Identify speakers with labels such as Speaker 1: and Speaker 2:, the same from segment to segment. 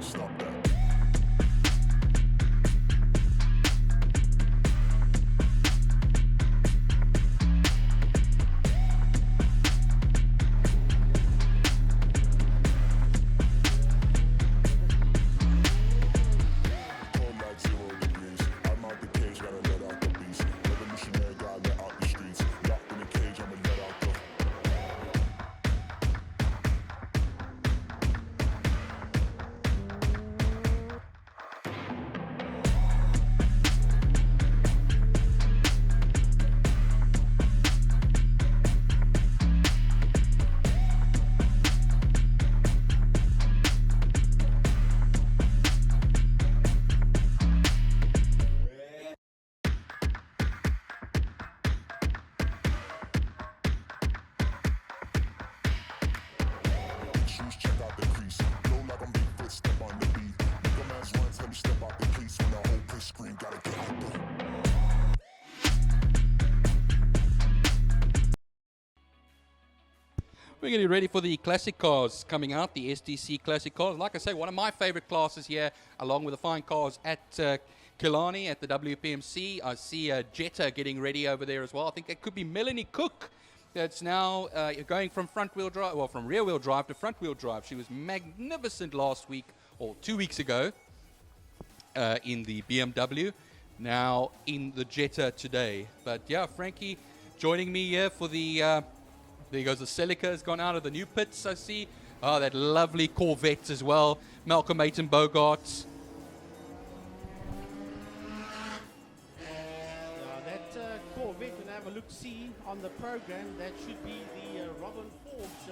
Speaker 1: Stop that. Cold like 0 degrees. I'm out the cage, gotta let out the beast. Revolutionary, gotta let out the streets. Locked in the cage, I'ma let out the. Shoes, check out the crease. Blow like I'm Bigfoot, step on the beat. Make a man's run, tell me step out the case. When the whole place scream, gotta get out the.
Speaker 2: We're getting ready for the classic cars coming out, the SDC classic cars. Like I say, one of my favorite classes here, along with the fine cars at Killarney at the WPMC. I see Jetta getting ready over there as well. I think it could be Melanie Cook. That's now going from front-wheel drive, well, from rear-wheel drive to front-wheel drive. She was magnificent last week, or 2 weeks ago, in the BMW. Now in the Jetta today. But yeah, Frankie joining me here for the... there goes the Celica has gone out of the new pits, I see. Oh, that lovely Corvette as well. Malcolm Ayton Bogart.
Speaker 3: That Corvette, when I have a look-see on the program, that should be the Robin Forbes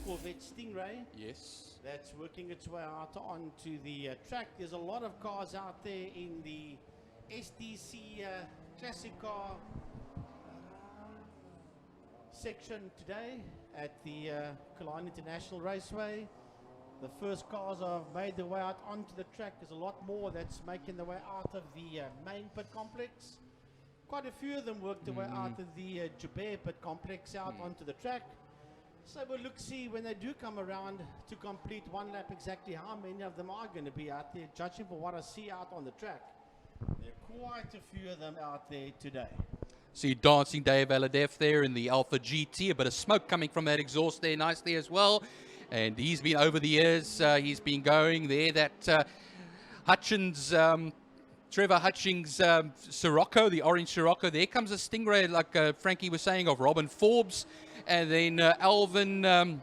Speaker 3: Corvette Stingray.
Speaker 2: Yes.
Speaker 3: That's working its way out onto the track. There's a lot of cars out there in the SDC classic car section today at the Killarney International Raceway. The first cars have made their way out onto the track. There's a lot more that's making their way out of the main pit complex. Quite a few of them worked their way out of the Joubert pit complex out onto the track. So we'll look, see when they do come around to complete one lap exactly how many of them are going to be out there, judging for what I see out on the track. There are quite a few of them out there today.
Speaker 2: See dancing Dave Aladef there in the Alpha GT. A bit of smoke coming from that exhaust there nicely as well. And he's been over the years, he's been going there. That Hutchins, Trevor Hutchings Sirocco, the orange Sirocco. There comes a Stingray, like Frankie was saying, of Robin Forbes. And then Alvin, on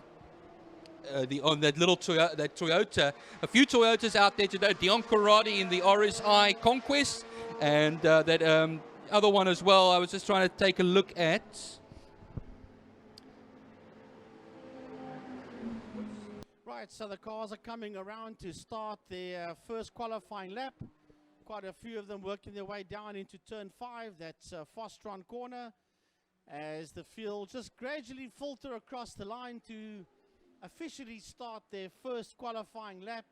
Speaker 2: that little Toyota. A few Toyotas out there today. Dion Corradi in the RSI Conquest. And that other one as well, I was just trying to take a look at.
Speaker 3: Right, so the cars are coming around to start their first qualifying lap. Quite a few of them working their way down into turn 5. That's Fostron corner. As the field just gradually filter across the line to officially start their first qualifying lap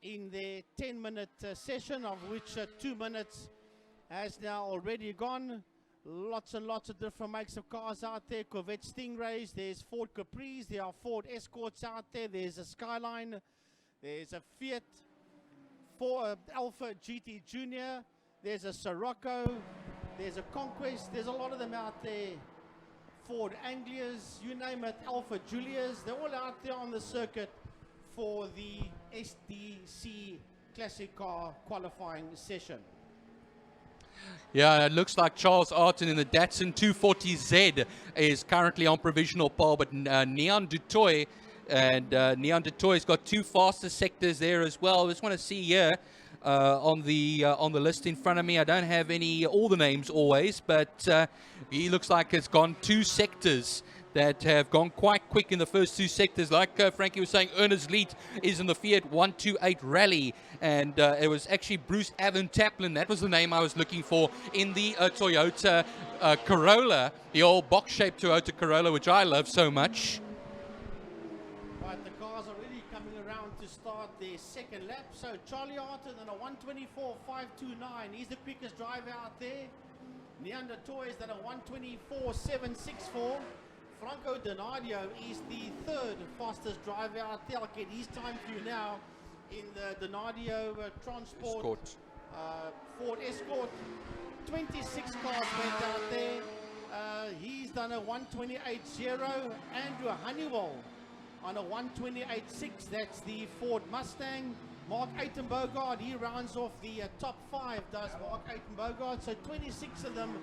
Speaker 3: in their 10-minute session, of which 2 minutes has now already gone. Lots and lots of different makes of cars out there. Corvette Stingrays, there's Ford Capris, there are Ford Escorts out there, there's a Skyline, there's a Fiat Alpha GT Junior, there's a Sirocco, there's a Conquest, there's a lot of them out there. Ford Anglias, you name it, Alpha Julias, they're all out there on the circuit for the SDC Classic Car qualifying session.
Speaker 2: Yeah, it looks like Charles Arton in the Datsun 240Z is currently on provisional pole, but Neon Dutoy has got 2 faster sectors there as well. I just want to see here on the list in front of me. I don't have all the names always, but he looks like it's gone 2 sectors that have gone quite quick in the first 2 sectors. Like Frankie was saying, Ernest Leet is in the Fiat 128 Rally, and it was actually Bruce Avon Taplin, that was the name I was looking for, in the Toyota Corolla, the old box-shaped Toyota Corolla, which I love so much.
Speaker 3: Right, the cars are really coming around to start their second lap. So Charlie Arton in a 124.529, he's the quickest driver out there. Neander Toys at a 124.764. Franco Donadio is the 3rd fastest driver out there. I'll get his time for you now. in the Donadio Transport
Speaker 2: Escort.
Speaker 3: Ford Escort. 26 cars went out there. He's done a 128.0. Andrew Honeywell on a 128.6. That's the Ford Mustang. Mark Bogard, he rounds off the top 5, does Mark Bogard. So 26 of them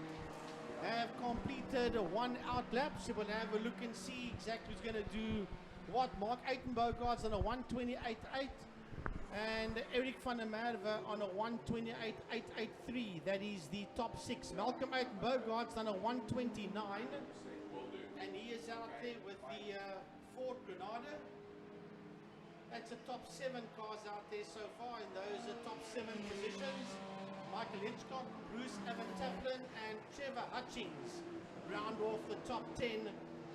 Speaker 3: have completed one out lap. So we'll have a look and see exactly who's going to do what. Mark Bogard's on a 128.8. And Eric van der Merwe on a 128.883. That is the top 6. Malcolm Bogard's done a 129. And he is out there with the Ford Granada. That's the top 7 cars out there so far in those top 7 positions. Michael Hitchcock, Bruce Evan Taplin, and Trevor Hutchings round off the top 10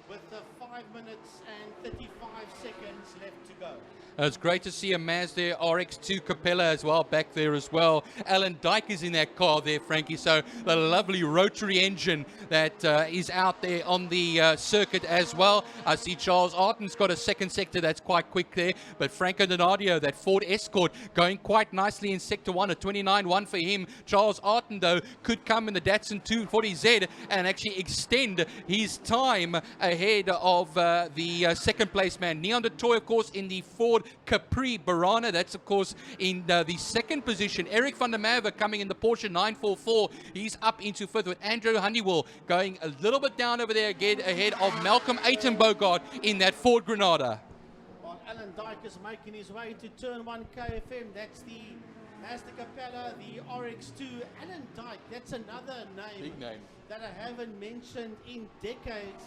Speaker 3: with 5 minutes and 35 seconds left to go.
Speaker 2: It's great to see a Mazda RX-2 Capella as well back there as well. Alan Dyke is in that car there, Frankie. So the lovely rotary engine that is out there on the circuit as well. I see Charles Arton's got a second sector that's quite quick there. But Franco Donadio, that Ford Escort, going quite nicely in sector 1, a 29.1 for him. Charles Arton, though, could come in the Datsun 240Z and actually extend his time ahead of the second place man. Neon Toy, of course, in the Ford Capri Barana. That's, of course, in the second position. Eric van der Merwe coming in the Porsche 944. He's up into 5th with Andrew Honeywell going a little bit down over there again ahead of Malcolm Bogard in that Ford Granada.
Speaker 3: Well, Alan Dyke is making his way to turn 1 KFM. That's the Mazda Capella, the RX-2. Alan Dyke, that's another name,
Speaker 2: Big name
Speaker 3: that I haven't mentioned in decades.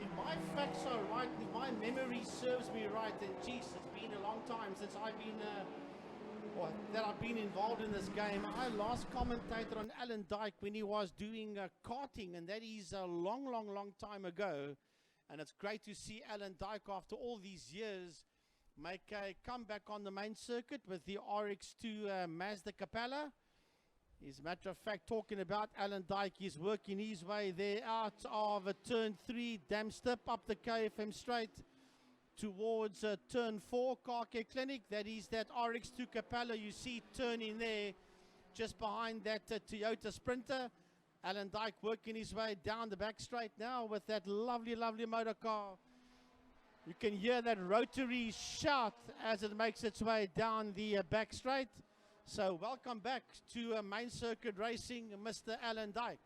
Speaker 3: If my facts are right, if my memory serves me right, then geez, it's been a long time since I've been involved in this game. I last commentated on Alan Dyke when he was doing karting, and that is a long time ago. And it's great to see Alan Dyke after all these years make a comeback on the main circuit with the RX-2 Mazda Capella. As a matter of fact, talking about Alan Dyke, he's working his way there out of turn 3, damn step up the KFM straight towards turn 4, Car Care Clinic. That is that RX-2 Capella you see turning there just behind that Toyota Sprinter. Alan Dyke working his way down the back straight now with that lovely motor car. You can hear that rotary shout as it makes its way down the back straight. So welcome back to main circuit racing, Mr. Alan Dyke.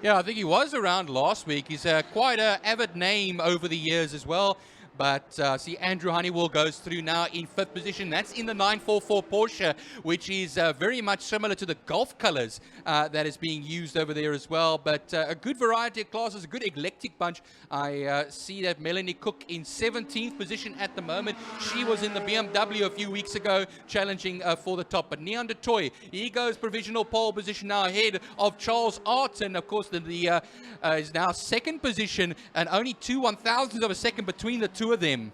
Speaker 2: Yeah, I think he was around last week. He's quite an avid name over the years as well. But see, Andrew Honeywell goes through now in 5th position. That's in the 944 Porsche, which is very much similar to the Golf colors that is being used over there as well. But a good variety of classes, a good eclectic bunch. I see that Melanie Cook in 17th position at the moment. She was in the BMW a few weeks ago, challenging for the top. But Neon Toy, he goes provisional pole position now ahead of Charles Arton. Of course, the is now 2nd position, and only 2/1000ths of a second between the two of them.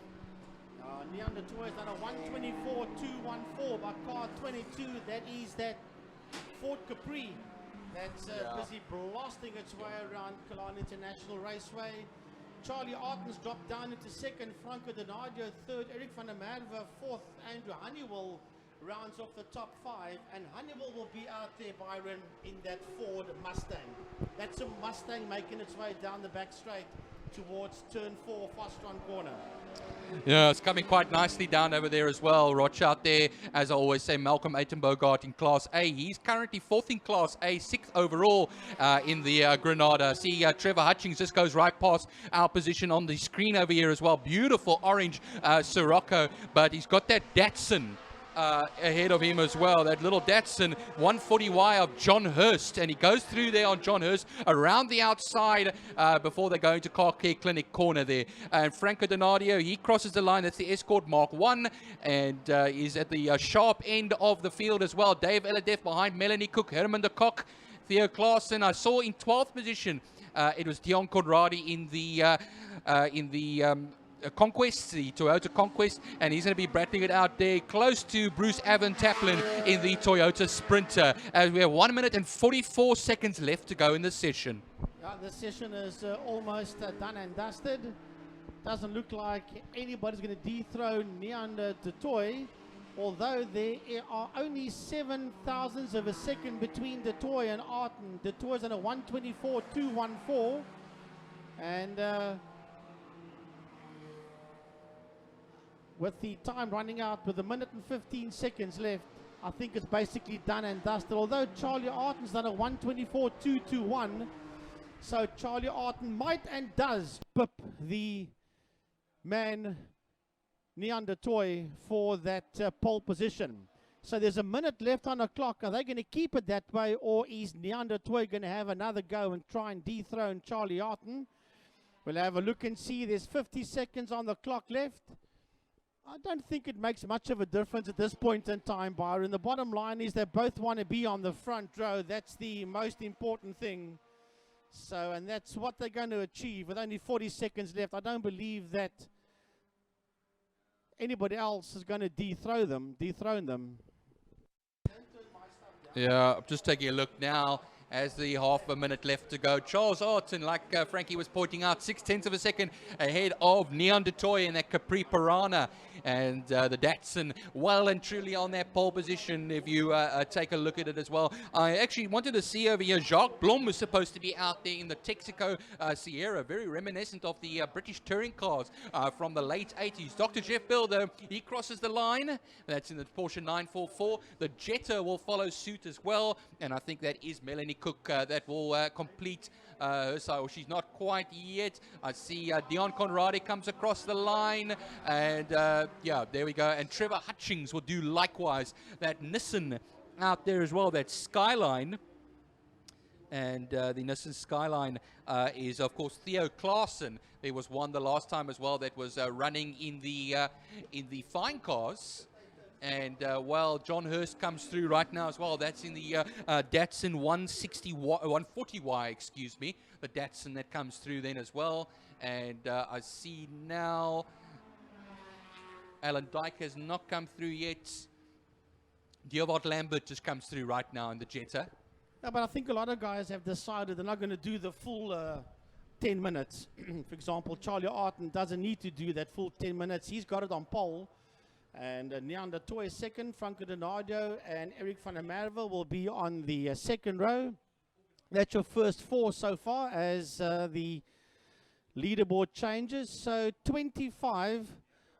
Speaker 3: Neon Toy has done a 124.214 by car 22. That is that Ford Capri that's busy blasting its way around Killarney International Raceway. Charlie Arton's dropped down into 2nd, Franco Donadio 3rd, Eric van der Merwe 4th, Andrew Honeywell rounds off the top 5, and Honeywell will be out there, Byron, in that Ford Mustang. That's a Mustang making its way down the back straight towards turn 4, Fostron corner.
Speaker 2: Yeah, it's coming quite nicely down over there as well. Roch out there, as I always say, Malcolm Bogard in Class A. He's currently 4th in Class A, 6th overall in the Granada. See, Trevor Hutchings just goes right past our position on the screen over here as well. Beautiful orange Sirocco, but he's got that Datsun ahead of him as well. That little Datsun 140Y of John Hurst, and he goes through there on John Hurst around the outside before they go into Car Care Clinic corner there. And Franco Donadio, he crosses the line. That's the Escort Mark 1, and is at the sharp end of the field as well. Dave Ellerdeff behind Melanie Cook, Herman de Kock, Theo Klaassen. I saw in 12th position it was Dion Conradi in the Conquest, the Toyota Conquest, and he's going to be battling it out there close to Bruce Evan Taplin in the Toyota Sprinter, as we have 1 minute and 44 seconds left to go in this session.
Speaker 3: This session is almost done and dusted. Doesn't look like anybody's going to dethrone Neon Toy. although there are only 7 thousandths of a second between Du Toit and Arten. Du Toit's on a 1:24.214, and with the time running out with a minute and 15 seconds left, I think it's basically done and dusted. Although Charlie Arten's done a 1:24.221, so Charlie Arten might and does pip the man Neon Du Toit for that pole position. So there's a minute left on the clock. Are they going to keep it that way, or is Neon Du Toit going to have another go and try and dethrone Charlie Arten? We'll have a look and see. There's 50 seconds on the clock left. I don't think it makes much of a difference at this point in time, Byron. The bottom line is they both want to be on the front row. That's the most important thing. So, and that's what they're going to achieve with only 40 seconds left. I don't believe that anybody else is going to dethrone them.
Speaker 2: Yeah, I'm just taking a look now as the half a minute left to go. Charles Arten, like Frankie was pointing out, 0.6 of a second ahead of Neon Du Toit in that Capri Piranha. And the Datsun well and truly on that pole position if you take a look at it as well. I actually wanted to see over here, Jacques Blom was supposed to be out there in the Texaco Sierra, very reminiscent of the British touring cars from the late 80s. Dr. Jeff Bill, though, he crosses the line. That's in the Porsche 944. The Jetta will follow suit as well. And I think that is Melanie Cook that will complete so she's not quite yet. I see Dion Conradi comes across the line, and yeah, there we go. And Trevor Hutchings will do likewise. That Nissan out there as well, that Skyline. And the Nissan Skyline is, of course, Theo Klaassen. There was one the last time as well that was running in the fine cars. And well, John Hurst comes through right now as well. That's in the Datsun 140Y, excuse me. The Datsun that comes through then as well. And I see now Alan Dyke has not come through yet. Diobart Lambert just comes through right now in the Jetta.
Speaker 3: Yeah, but I think a lot of guys have decided they're not going to do the full 10 minutes. For example, Charlie Arten doesn't need to do that full 10 minutes. He's got it on pole. And Neon Du Toit second, Franco Donadio and Eric van der Merwe will be on the second row. That's your first four so far as the leaderboard changes. So 25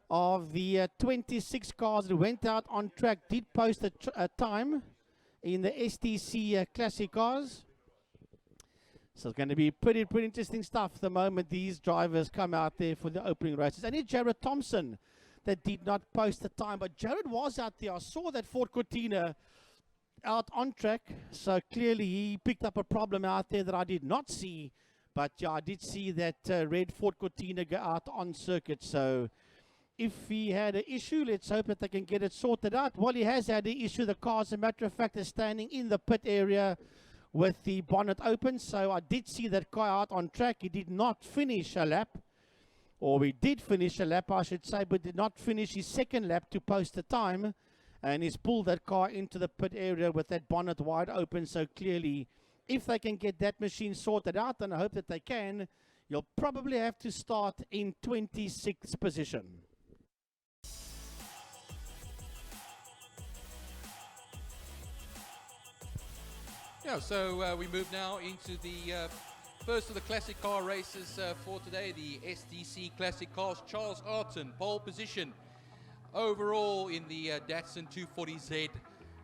Speaker 3: of the 26 cars that went out on track did post a time in the SDC Classic cars. So it's going to be pretty interesting stuff the moment these drivers come out there for the opening races. And it's Jared Thompson that did not post the time, but Jared was out there. I saw that Ford Cortina out on track, so clearly he picked up a problem out there that I did not see, but yeah, I did see that red Ford Cortina go out on circuit. So if he had an issue, let's hope that they can get it sorted out. Well, he has had an issue. The car, as a matter of fact, is standing in the pit area with the bonnet open, so I did see that car out on track. He did not finish a lap, or we did finish a lap, I should say, but did not finish his second lap to post the time. And he's pulled that car into the pit area with that bonnet wide open. So clearly, if they can get that machine sorted out, and I hope that they can, you'll probably have to start in 26th position.
Speaker 2: Yeah, so we move now into the first of the classic car races for today, the SDC Classic Cars. Charles Arten, pole position overall in the Datsun 240Z.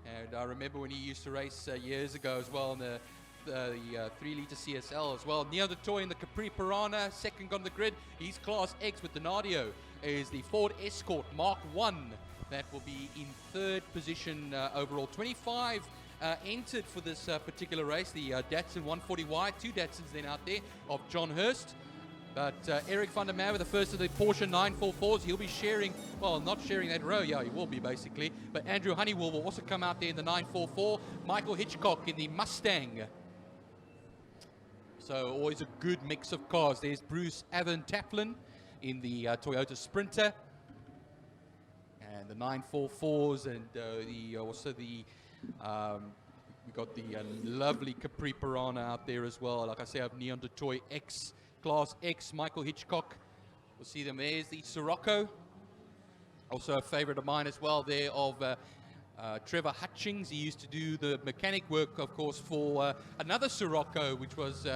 Speaker 2: And I remember when he used to race years ago as well in the 3-litre CSL as well. Neon Du Toit in the Capri Piranha, second on the grid. He's Class X with Donadio. Is the Ford Escort Mark 1. That will be in third position overall. 25 entered for this particular race, the Datsun 140Y, two Datsuns then out there of John Hurst. But Eric van der Merwe, the first of the Porsche 944s, he'll be sharing, well, not sharing that row, yeah, he will be basically. But Andrew Honeywell will also come out there in the 944. Michael Hitchcock in the Mustang. So always a good mix of cars. There's Bruce Avon Taplin in the Toyota Sprinter. And the 944s and also the we got the lovely Capri Piranha out there as well. Like I say, I have Neon Du Toit X, Class X, Michael Hitchcock. We'll see them. There's the Sirocco. Also a favorite of mine as well there of Trevor Hutchings. He used to do the mechanic work, of course, for another Sirocco, which was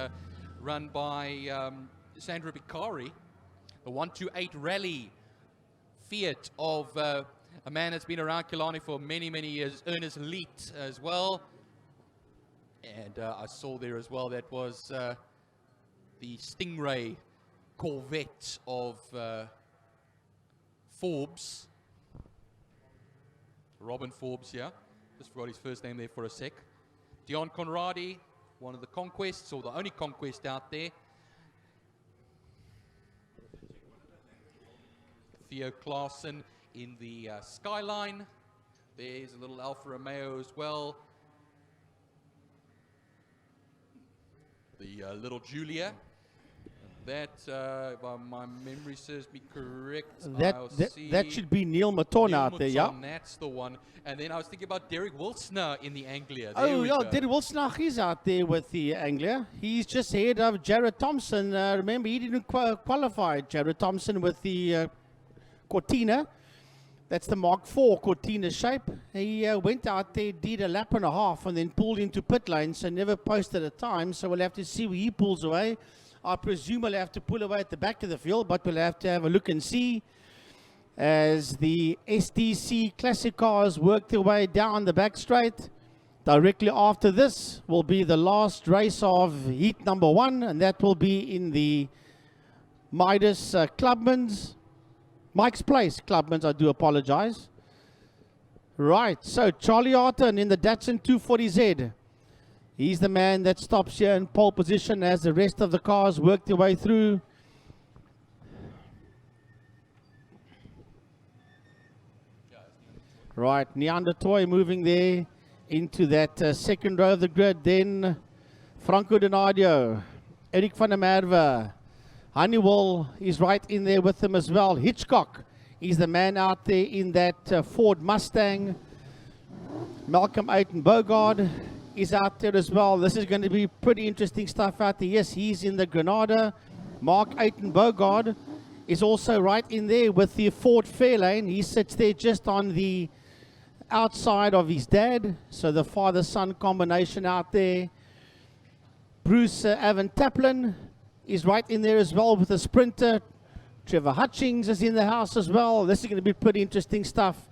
Speaker 2: run by Sandro Bicari, the 128 Rally Fiat of a man that's been around Killarney for many, many years, Ernest Leet as well. And I saw there as well, that was the Stingray Corvette of Forbes. Robin Forbes, yeah. Just forgot his first name there for a sec. Dion Conradi, one of the conquests, or the only conquest out there. Theo Klaassen in the Skyline. There's a little Alfa Romeo as well. The little Julia. That, if my memory serves me correct,
Speaker 3: That should be Neil Maton out there, yeah.
Speaker 2: That's the one. And then I was thinking about Derek Wilsner in the Anglia.
Speaker 3: Oh, yeah, Derek Wilsner, he's out there with the Anglia. He's just ahead of Jared Thompson. Remember, he didn't qualify, Jared Thompson, with the Cortina. That's the Mark IV Cortina shape. He went out there, did a lap and a half, and then pulled into pit lane, so never posted a time. So we'll have to see where he pulls away. I presume we'll have to pull away at the back of the field, but we'll have to have a look and see as the SDC classic cars work their way down the back straight. Directly after this will be the last race of heat number 1, and that will be in the Midas Mike's Place Clubman's, I do apologize. Right, so Charlie Arton in the Datsun 240Z. He's the man that stops here in pole position as the rest of the cars work their way through. Right, Neanderthal moving there into that second row of the grid. Then Franco Donadio, Eric van der Merwe, Honeywell is right in there with them as well. Hitchcock is the man out there in that Ford Mustang. Malcolm Ayton Bogard is out there as well. This is going to be pretty interesting stuff out there. Yes, he's in the Granada. Mark Ayton Bogard is also right in there with the Ford Fairlane. He sits there just on the outside of his dad. So the father-son combination out there. Bruce Evan Taplin is right in there as well with the Sprinter. Trevor Hutchings is in the house as well. This is going to be pretty interesting stuff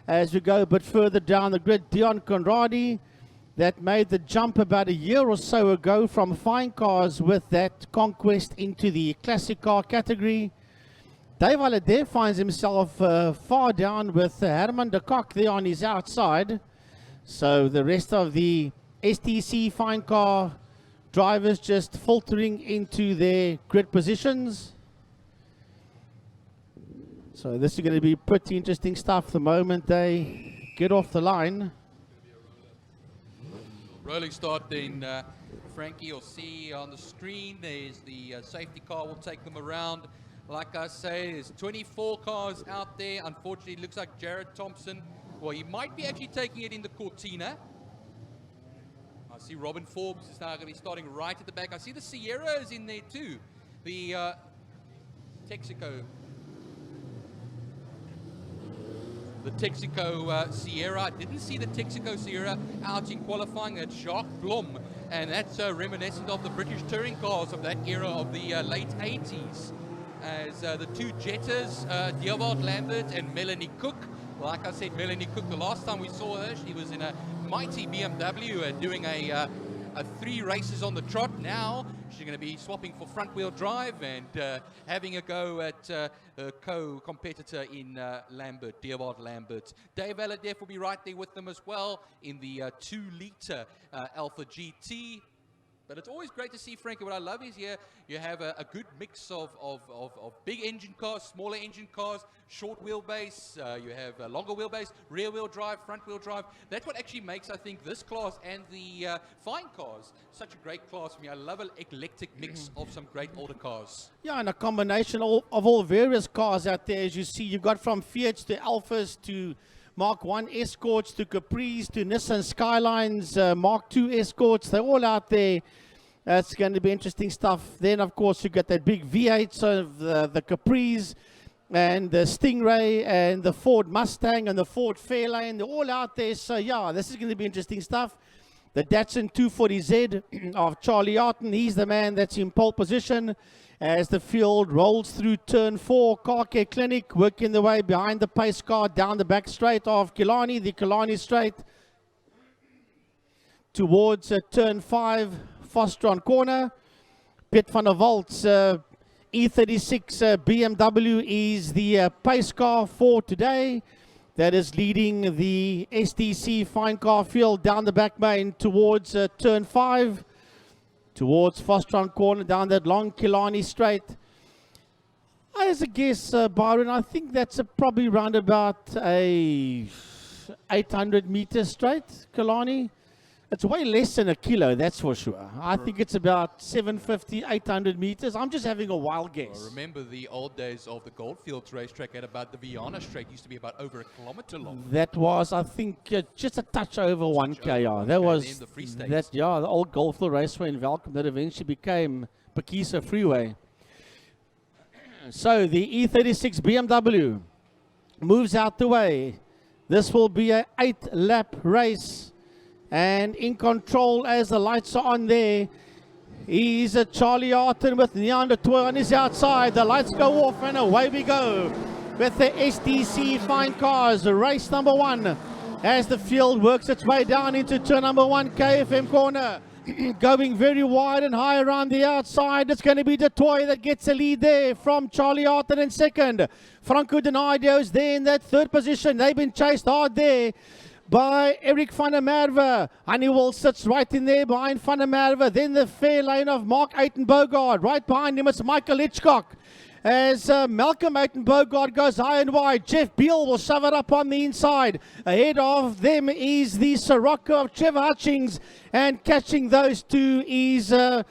Speaker 3: as we go a bit further down the grid. Dion Conradi, that made the jump about a year or so ago from fine cars with that conquest into the classic car category. Dave Alade finds himself far down with Herman de Kock there on his outside. So the rest of the STC fine car drivers just filtering into their grid positions. So this is going to be pretty interesting stuff the moment they get off the line.
Speaker 2: Rolling start then, Frankie, you'll see on the screen, there's the safety car, will take them around. Like I say, there's 24 cars out there. Unfortunately, it looks like Jared Thompson, well, he might be actually taking it in the Cortina. I see Robin Forbes is now going to be starting right at the back. I see the Sierra is in there too. The Texaco. The Texaco Sierra. I didn't see the Texaco Sierra out in qualifying. That's Jacques Blom, and that's reminiscent of the British touring cars of that era of the late 80s. As the two Jettas, Dewald Lambert and Melanie Cook. Like I said, Melanie Cook, the last time we saw her, she was in a mighty BMW doing a 3 races on the trot. Now she's going to be swapping for front-wheel drive and having a go at her co-competitor in Lambert, Dewald Lambert. Dave Aladef will be right there with them as well in the 2-litre Alpha GT. But it's always great to see, Frankie. What I love is here you have a good mix of big engine cars, smaller engine cars, short wheelbase. You have longer wheelbase, rear wheel drive, front wheel drive. That's what actually makes, I think, this class and the fine cars such a great class for me. I love an eclectic mix of some great older cars.
Speaker 3: Yeah, and a combination of all various cars out there. As you see, you've got from Fiats to Alphas to Mark I Escorts to Capris to Nissan Skylines, Mark II Escorts. They're all out there. That's going to be interesting stuff. Then, of course, you got that big V8 of the Capris. and the Stingray and the Ford Mustang and the Ford Fairlane, they're all out there. So yeah, this is going to be interesting stuff. The Datsun 240Z of Charlie Arton, he's the man that's in pole position as the field rolls through turn 4. Car Care Clinic working the way behind the pace car down the back straight of Killarney, the Killarney straight towards turn 5, Fostron corner. Piet van der Walt's E36 BMW is the pace car for today. That is leading the SDC fine car field down the back main towards turn 5, towards Fostron corner down that long Killarney straight. As a guess, Byron, I think that's probably round about a 800 meter straight, Killarney. It's way less than a kilo, that's for sure. I think it's about 750, 800 meters. I'm just having a wild guess.
Speaker 2: Well, remember the old days of the Goldfields racetrack at about the Viana Straight used to be about over a kilometer long.
Speaker 3: That was, I think, just a touch over 1K. Yeah, that was
Speaker 2: the Free States.
Speaker 3: that. Yeah, the old Goldfield Raceway in Welkom that eventually became Pakisa Freeway. So the E36 BMW moves out the way. This will be an 8-lap race. And in control as the lights are on there is Charlie Arton with Neon du Toit on his outside. The lights go off and away we go with the SDC fine cars. Race number 1 as the field works its way down into turn number 1, KFM corner. Going very wide and high around the outside. It's going to be du Toit that gets the lead there from Charlie Arton in second. Franco Denardio's there in that third position. They've been chased hard there by Eric van der Merwe. Honeywell sits right in there behind van der Merwe. Then the fair lane of Mark Bogard. Right behind him it's Michael Hitchcock. As Malcolm Bogard goes high and wide, Jeff Beal will shove it up on the inside. Ahead of them is the Sirocco of Trevor Hutchings. And catching those two is the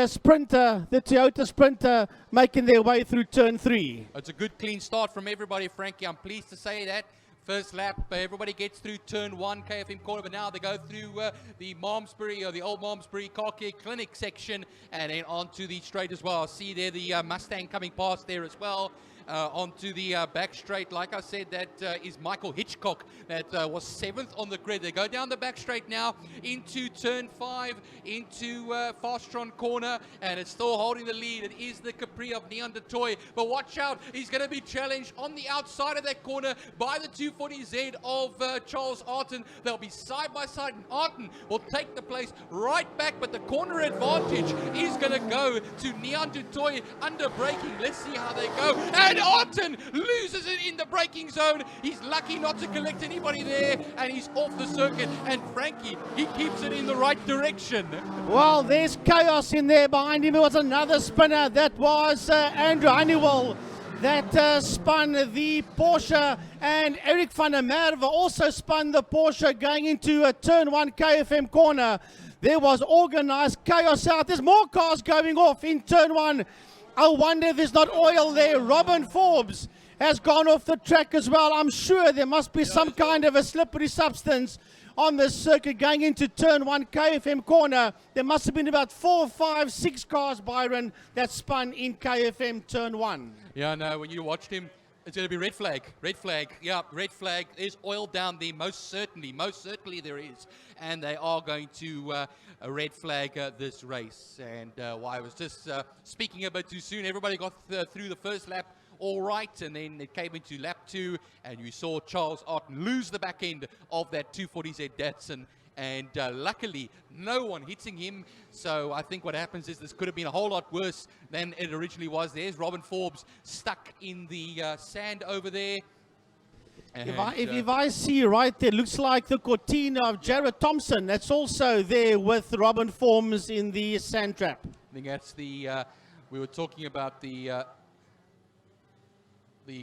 Speaker 3: Sprinter, the Toyota Sprinter, making their way through turn 3.
Speaker 2: It's a good clean start from everybody, Frankie. I'm pleased to say that. First lap, everybody gets through turn 1, KFM corner, but now they go through the Malmesbury, or the old Malmesbury Car Care Clinic section, and then onto the straight as well. I see there the Mustang coming past there as well. Onto the back straight. Like I said, that is Michael Hitchcock that was 7th on the grid. They go down the back straight now into turn 5, into Fastron corner, and it's still holding the lead. It is the Capri of Neon du Toit, but watch out, he's going to be challenged on the outside of that corner by the 240Z of Charles Arton. They'll be side by side, and Arton will take the place right back, but the corner advantage is going to go to Neon du Toit under braking. Let's see how they go. And Arton loses it in the braking zone. He's lucky not to collect anybody there, and he's off the circuit. And Frankie, he keeps it in the right direction.
Speaker 3: Well, there's chaos in there behind him. There was another spinner. That was Andrew Honeywell that spun the Porsche, and Eric van der Merwe also spun the Porsche going into a turn 1 KFM corner. There was organized chaos out. There's more cars going off in turn 1. I wonder if there's not oil there. Robin Forbes has gone off the track as well. I'm sure there must be some kind of a slippery substance on the circuit going into turn 1 KFM corner. There must have been about 4, 5, 6 cars, Byron, that spun in KFM turn 1.
Speaker 2: Yeah, no, when you watched him, it's going to be red flag. Red flag. Yeah, red flag. There's oil down there. Most certainly there is. And they are going to a red flag this race. And I was just speaking a bit too soon. Everybody got through the first lap all right, and then it came into lap 2, and you saw Charles Arton lose the back end of that 240Z Datsun. And luckily, no one hitting him. So I think what happens is this could have been a whole lot worse than it originally was. There's Robin Forbes stuck in the sand over there. And,
Speaker 3: if I see right there, looks like the Cortina of Jared Thompson. That's also there with Robin Forbes in the sand trap.
Speaker 2: I think that's the, we were talking about the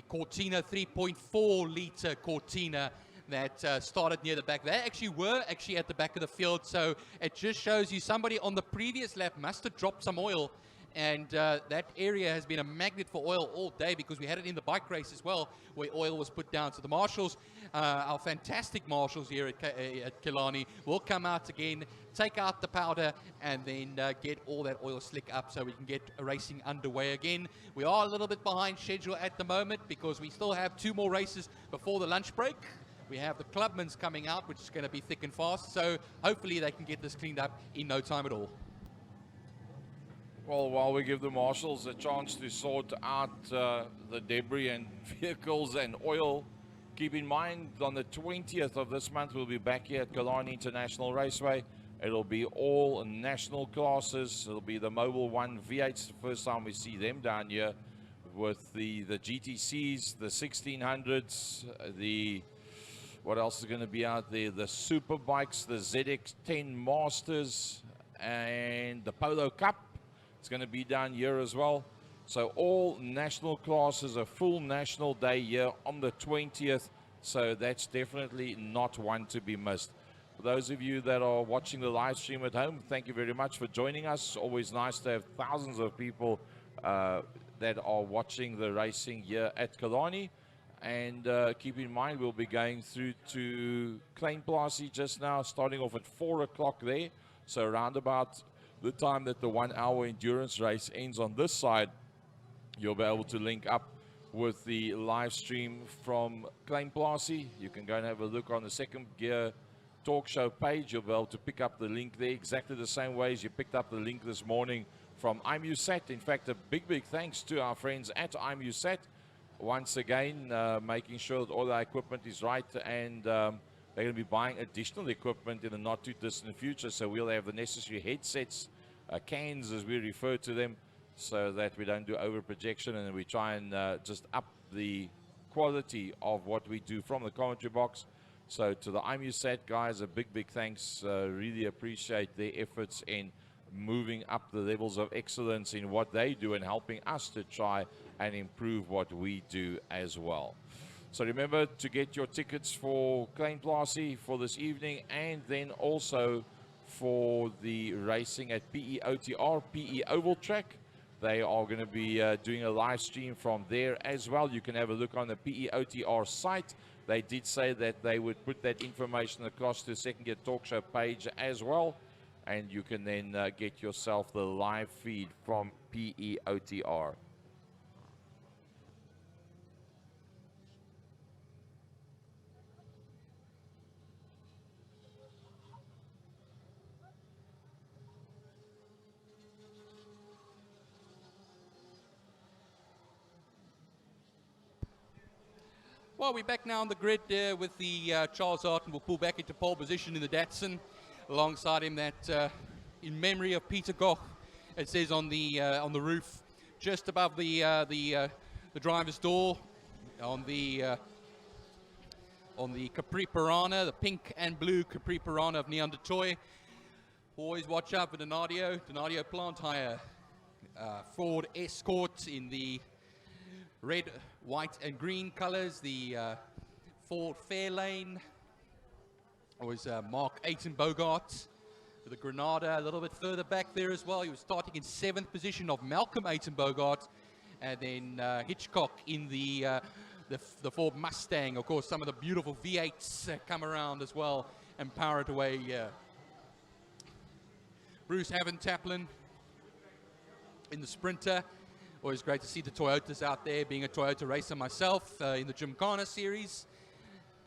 Speaker 2: Cortina 3.4 litre Cortina that started near the back. They actually were at the back of the field, so it just shows you somebody on the previous lap must have dropped some oil, And that area has been a magnet for oil all day because we had it in the bike race as well, where oil was put down. So the marshals, our fantastic marshals here at Killarney, will come out again, take out the powder, and then get all that oil slick up so we can get racing underway again. We are a little bit behind schedule at the moment because we still have 2 more races before the lunch break. We have the Clubman's coming out, which is going to be thick and fast. So hopefully they can get this cleaned up in no time at all.
Speaker 4: Well, while we give the marshals a chance to sort out the debris and vehicles and oil, keep in mind on the 20th of this month we'll be back here at Killarney International Raceway. It'll be all national classes. It'll be the Mobile 1 V8s, the first time we see them down here, with the GTCs, the 1600s, what else is going to be out there? The super bikes, the ZX10 Masters, and the Polo Cup. It's going to be down here as well. So all national classes, a full national day here on the 20th. So that's definitely not one to be missed. For those of you that are watching the live stream at home, thank you very much for joining us. Always nice to have thousands of people that are watching the racing here at Killarney. And keep in mind, we'll be going through to Kleinplasie just now, starting off at 4 o'clock there. So around about the time that the 1 hour endurance race ends on this side, you'll be able to link up with the live stream from Kleinplasie. You can go and have a look on the Second Gear Talk Show page. You'll be able to pick up the link there exactly the same way as you picked up the link this morning from IMUSAT. In fact, a big thanks to our friends at IMUSAT. Once again, making sure that all our equipment is right, and they're going to be buying additional equipment in the not too distant future, so we'll have the necessary headsets, cans as we refer to them, so that we don't do over projection, and we try and just up the quality of what we do from the commentary box. So to the IMUSAT guys, a big thanks. Really appreciate their efforts in moving up the levels of excellence in what they do and helping us to try and improve what we do as well. So remember to get your tickets for Kleinplasie for this evening, and then also for the racing at PEOTR, PE Oval Track. They are going to be doing a live stream from there as well. You can have a look on the PEOTR site. They did say that they would put that information across to the Second Gear Talk Show page as well. And you can then get yourself the live feed from PEOTR.
Speaker 2: Well, we're back now on the grid with the Charles Arton. We'll pull back into pole position in the Datsun. Alongside him, that in memory of Peter Koch, it says on the roof, just above the driver's door, on the Capri Piranha, the pink and blue Capri Piranha of Neon de Toy. Always watch out for Donadio Plant Hire, Ford Escort in the red, white and green colors, the Ford Fairlane. Always Mark Aiton Bogart with the Granada a little bit further back there as well. He was starting in 7th position of Malcolm Aiton Bogart, and then Hitchcock in the Ford Mustang. Of course, some of the beautiful V8s come around as well and power it away. Bruce Haven-Taplin in the Sprinter. Always great to see the Toyotas out there, being a Toyota racer myself in the Gymkhana series.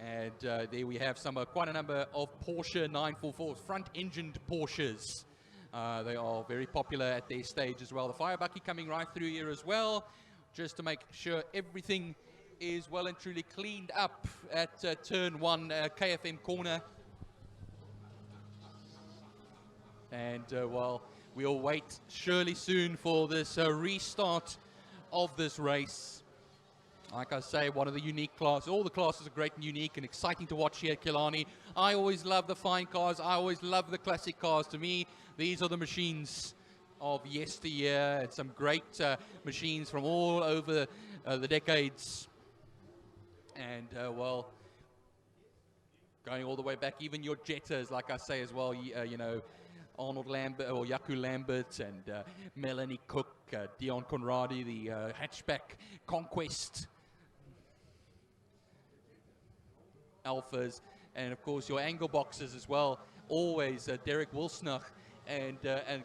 Speaker 2: And there we have quite a number of Porsche 944 front-engined Porsches. They are very popular at their stage as well. The Firebucky coming right through here as well, just to make sure everything is well and truly cleaned up at turn 1 KFM corner. And well, we'll wait surely soon for this restart of this race. Like I say, one of the unique classes. All the classes are great and unique and exciting to watch here at Killarney. I always love the fine cars. I always love the classic cars. To me, these are the machines of yesteryear, and some great machines from all over the decades. And, well, going all the way back, even your Jettas, like I say as well, you know, Arnold Lambert, or Yaku Lambert, and Melanie Cook, Dion Conradi, the hatchback Conquest Alphas, and of course your angle boxes as well. Always Derek Wilsnach and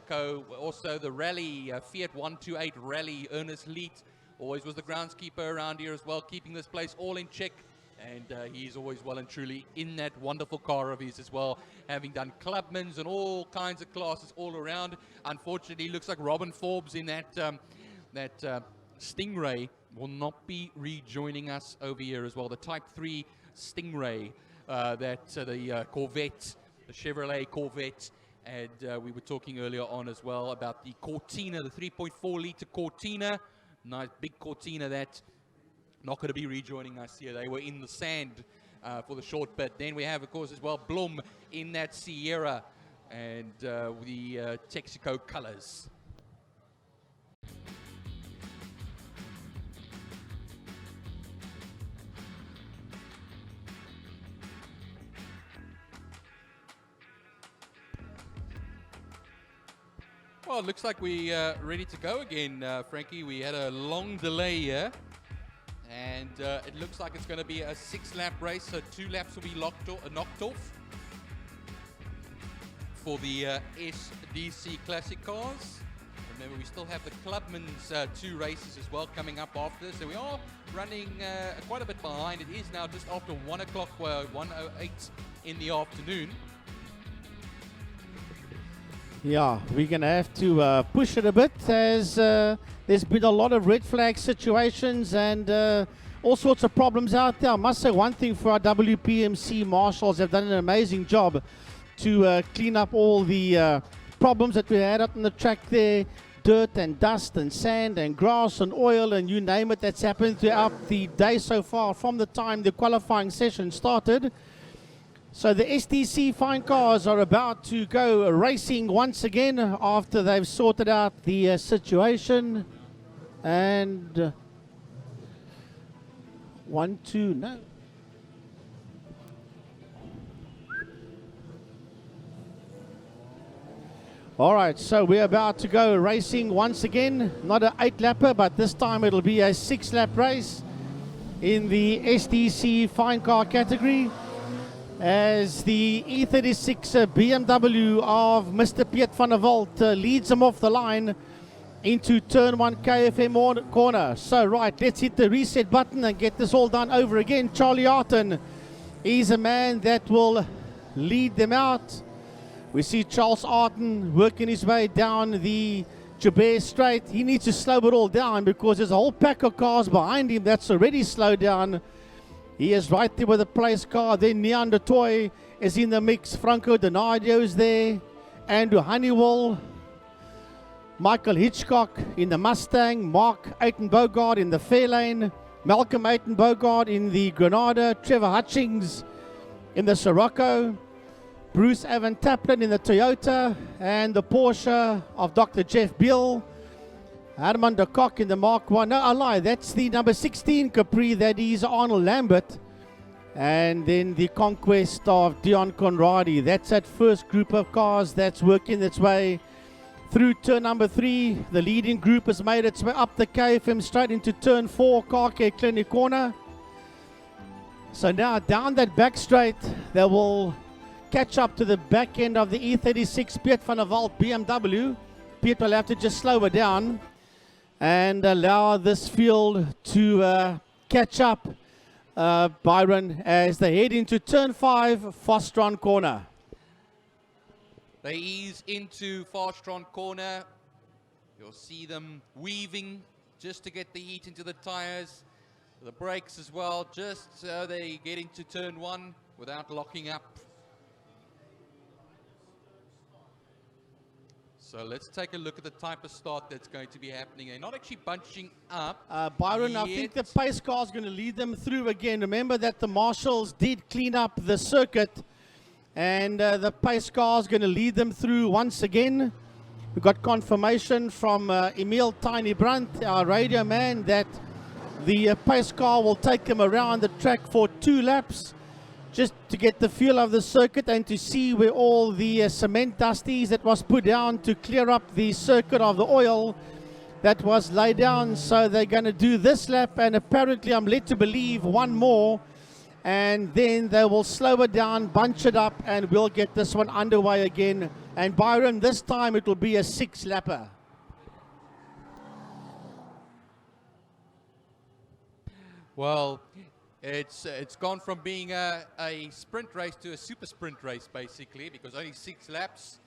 Speaker 2: co. Also the rally Fiat 128 rally Ernest Leet always was the groundskeeper around here as well, keeping this place all in check. And he's always well and truly in that wonderful car of his as well, having done clubmans and all kinds of classes all around. Unfortunately, looks like Robin Forbes in that Stingray will not be rejoining us over here as well. The Type 3 Stingray, the Corvette, the Chevrolet Corvette. And we were talking earlier on as well about the Cortina, the 3.4 litre Cortina. Nice big Cortina that. Not going to be rejoining us here. They were in the sand for the short bit. Then we have, of course, as well, Blum in that Sierra and the Texaco colors. Well, it looks like we're ready to go again, Frankie. We had a long delay here. And it looks like it's going to be a 6-lap race, so 2 laps will be knocked off for the SDC Classic cars. Remember, we still have the Clubman's 2 races as well coming up after this, so we are running quite a bit behind. It is now just after 1 o'clock, 1:08 in the afternoon.
Speaker 3: Yeah, we're going to have to push it a bit as there's been a lot of red flag situations and all sorts of problems out there. I must say one thing for our WPMC marshals, have done an amazing job to clean up all the problems that we had up on the track there. Dirt and dust and sand and grass and oil and you name it, that's happened throughout the day so far from the time the qualifying session started. So the SDC fine cars are about to go racing once again after they've sorted out the situation. And 1, 2, no. All right, so we're about to go racing once again. Not an 8-lapper, but this time it'll be a 6-lap race in the SDC fine car category, as the E36 BMW of Mr. Piet van der Walt leads them off the line into turn 1 KFM corner. So right, let's hit the reset button and get this all done over again. Charlie Arton is a man that will lead them out. We see Charles Arton working his way down the Joubert Straight. He needs to slow it all down because there's a whole pack of cars behind him that's already slowed down. He is right there with the place car. Then Neon de Toy is in the mix. Franco Donadio is there. Andrew Honeywell. Michael Hitchcock in the Mustang. Mark Ayton-Bogard in the Fairlane. Malcolm Ayton-Bogard in the Granada. Trevor Hutchings in the Sirocco. Bruce Evan Taplin in the Toyota. And the Porsche of Dr. Jeff Bill. Herman de Kock in the Mark 1. No, I lie. That's the number 16 Capri. That is Arnold Lambert. And then the Conquest of Dion Conradi. That's that first group of cars that's working its way through turn number 3. The leading group has made its way up the KFM straight into turn 4, Car Care Clinic corner. So now down that back straight, they will catch up to the back end of the E36 Piet van der Walt BMW. Piet will have to just slow it down and allow this field to catch up, Byron, as they head into turn 5, Fostron corner.
Speaker 2: They ease into Fastron corner. You'll see them weaving just to get the heat into the tires. The brakes as well, just so they get into turn 1 without locking up. So let's take a look at the type of start that's going to be happening. They're not actually bunching up.
Speaker 3: Byron,
Speaker 2: yet.
Speaker 3: I think the pace car is going to lead them through again. Remember that the marshals did clean up the circuit, and the pace car is going to lead them through once again. We got confirmation from Emil Tiny Brandt, our radio man, that the pace car will take them around the track for 2 laps. just to get the feel of the circuit and to see where all the cement dusties that was put down to clear up the circuit of the oil that was laid down. So they're going to do this lap, and apparently I'm led to believe one more, and then they will slow it down, bunch it up, and we'll get this one underway again. And Byron, this time it will be a 6-lapper.
Speaker 2: Well, it's gone from being a sprint race to a super sprint race, basically, because only 6 laps.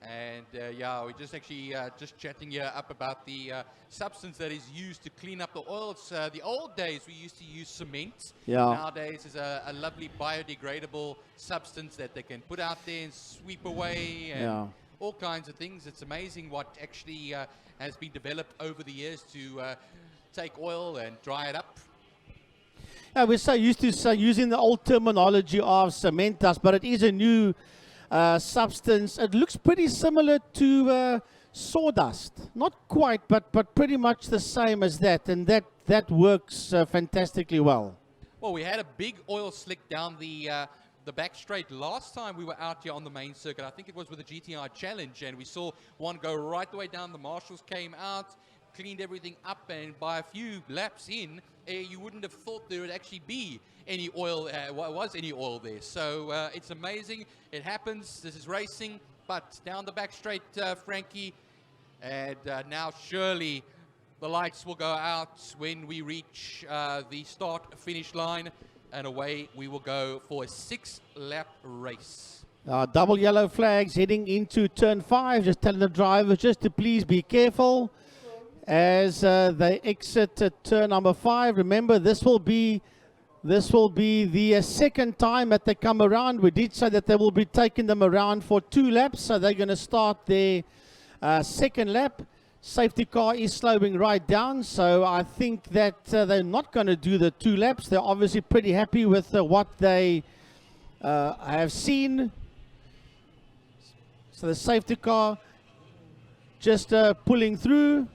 Speaker 2: And yeah, we're just actually just chatting here up about the substance that is used to clean up the oil. It's the old days we used to use cement.
Speaker 3: Yeah.
Speaker 2: Nowadays is a lovely biodegradable substance that they can put out there and sweep away and all kinds of things. It's amazing what actually has been developed over the years to take oil and dry it up.
Speaker 3: Yeah, we're so used to using the old terminology of cement dust, but it is a new substance. It looks pretty similar to sawdust. Not quite, but pretty much the same as that, and that works fantastically well.
Speaker 2: Well, we had a big oil slick down the back straight last time we were out here on the main circuit. I think it was with the GTI Challenge, and we saw one go right the way down. The marshals came out, cleaned everything up, and by a few laps in, you wouldn't have thought there would actually be any oil, was any oil there. So it's amazing. It happens. This is racing, but down the back straight, Frankie, and now surely the lights will go out when we reach the start-finish line, and away we will go for a 6-lap race.
Speaker 3: Double yellow flags heading into turn 5. Just telling the drivers just to please be careful as they exit turn number 5. Remember, this will be the second time that they come around. We did say that they will be taking them around for 2 laps, so they're going to start their second lap. Safety car is slowing right down, so I think that they're not going to do the 2 laps. They're obviously pretty happy with what they have seen. So the safety car just pulling through.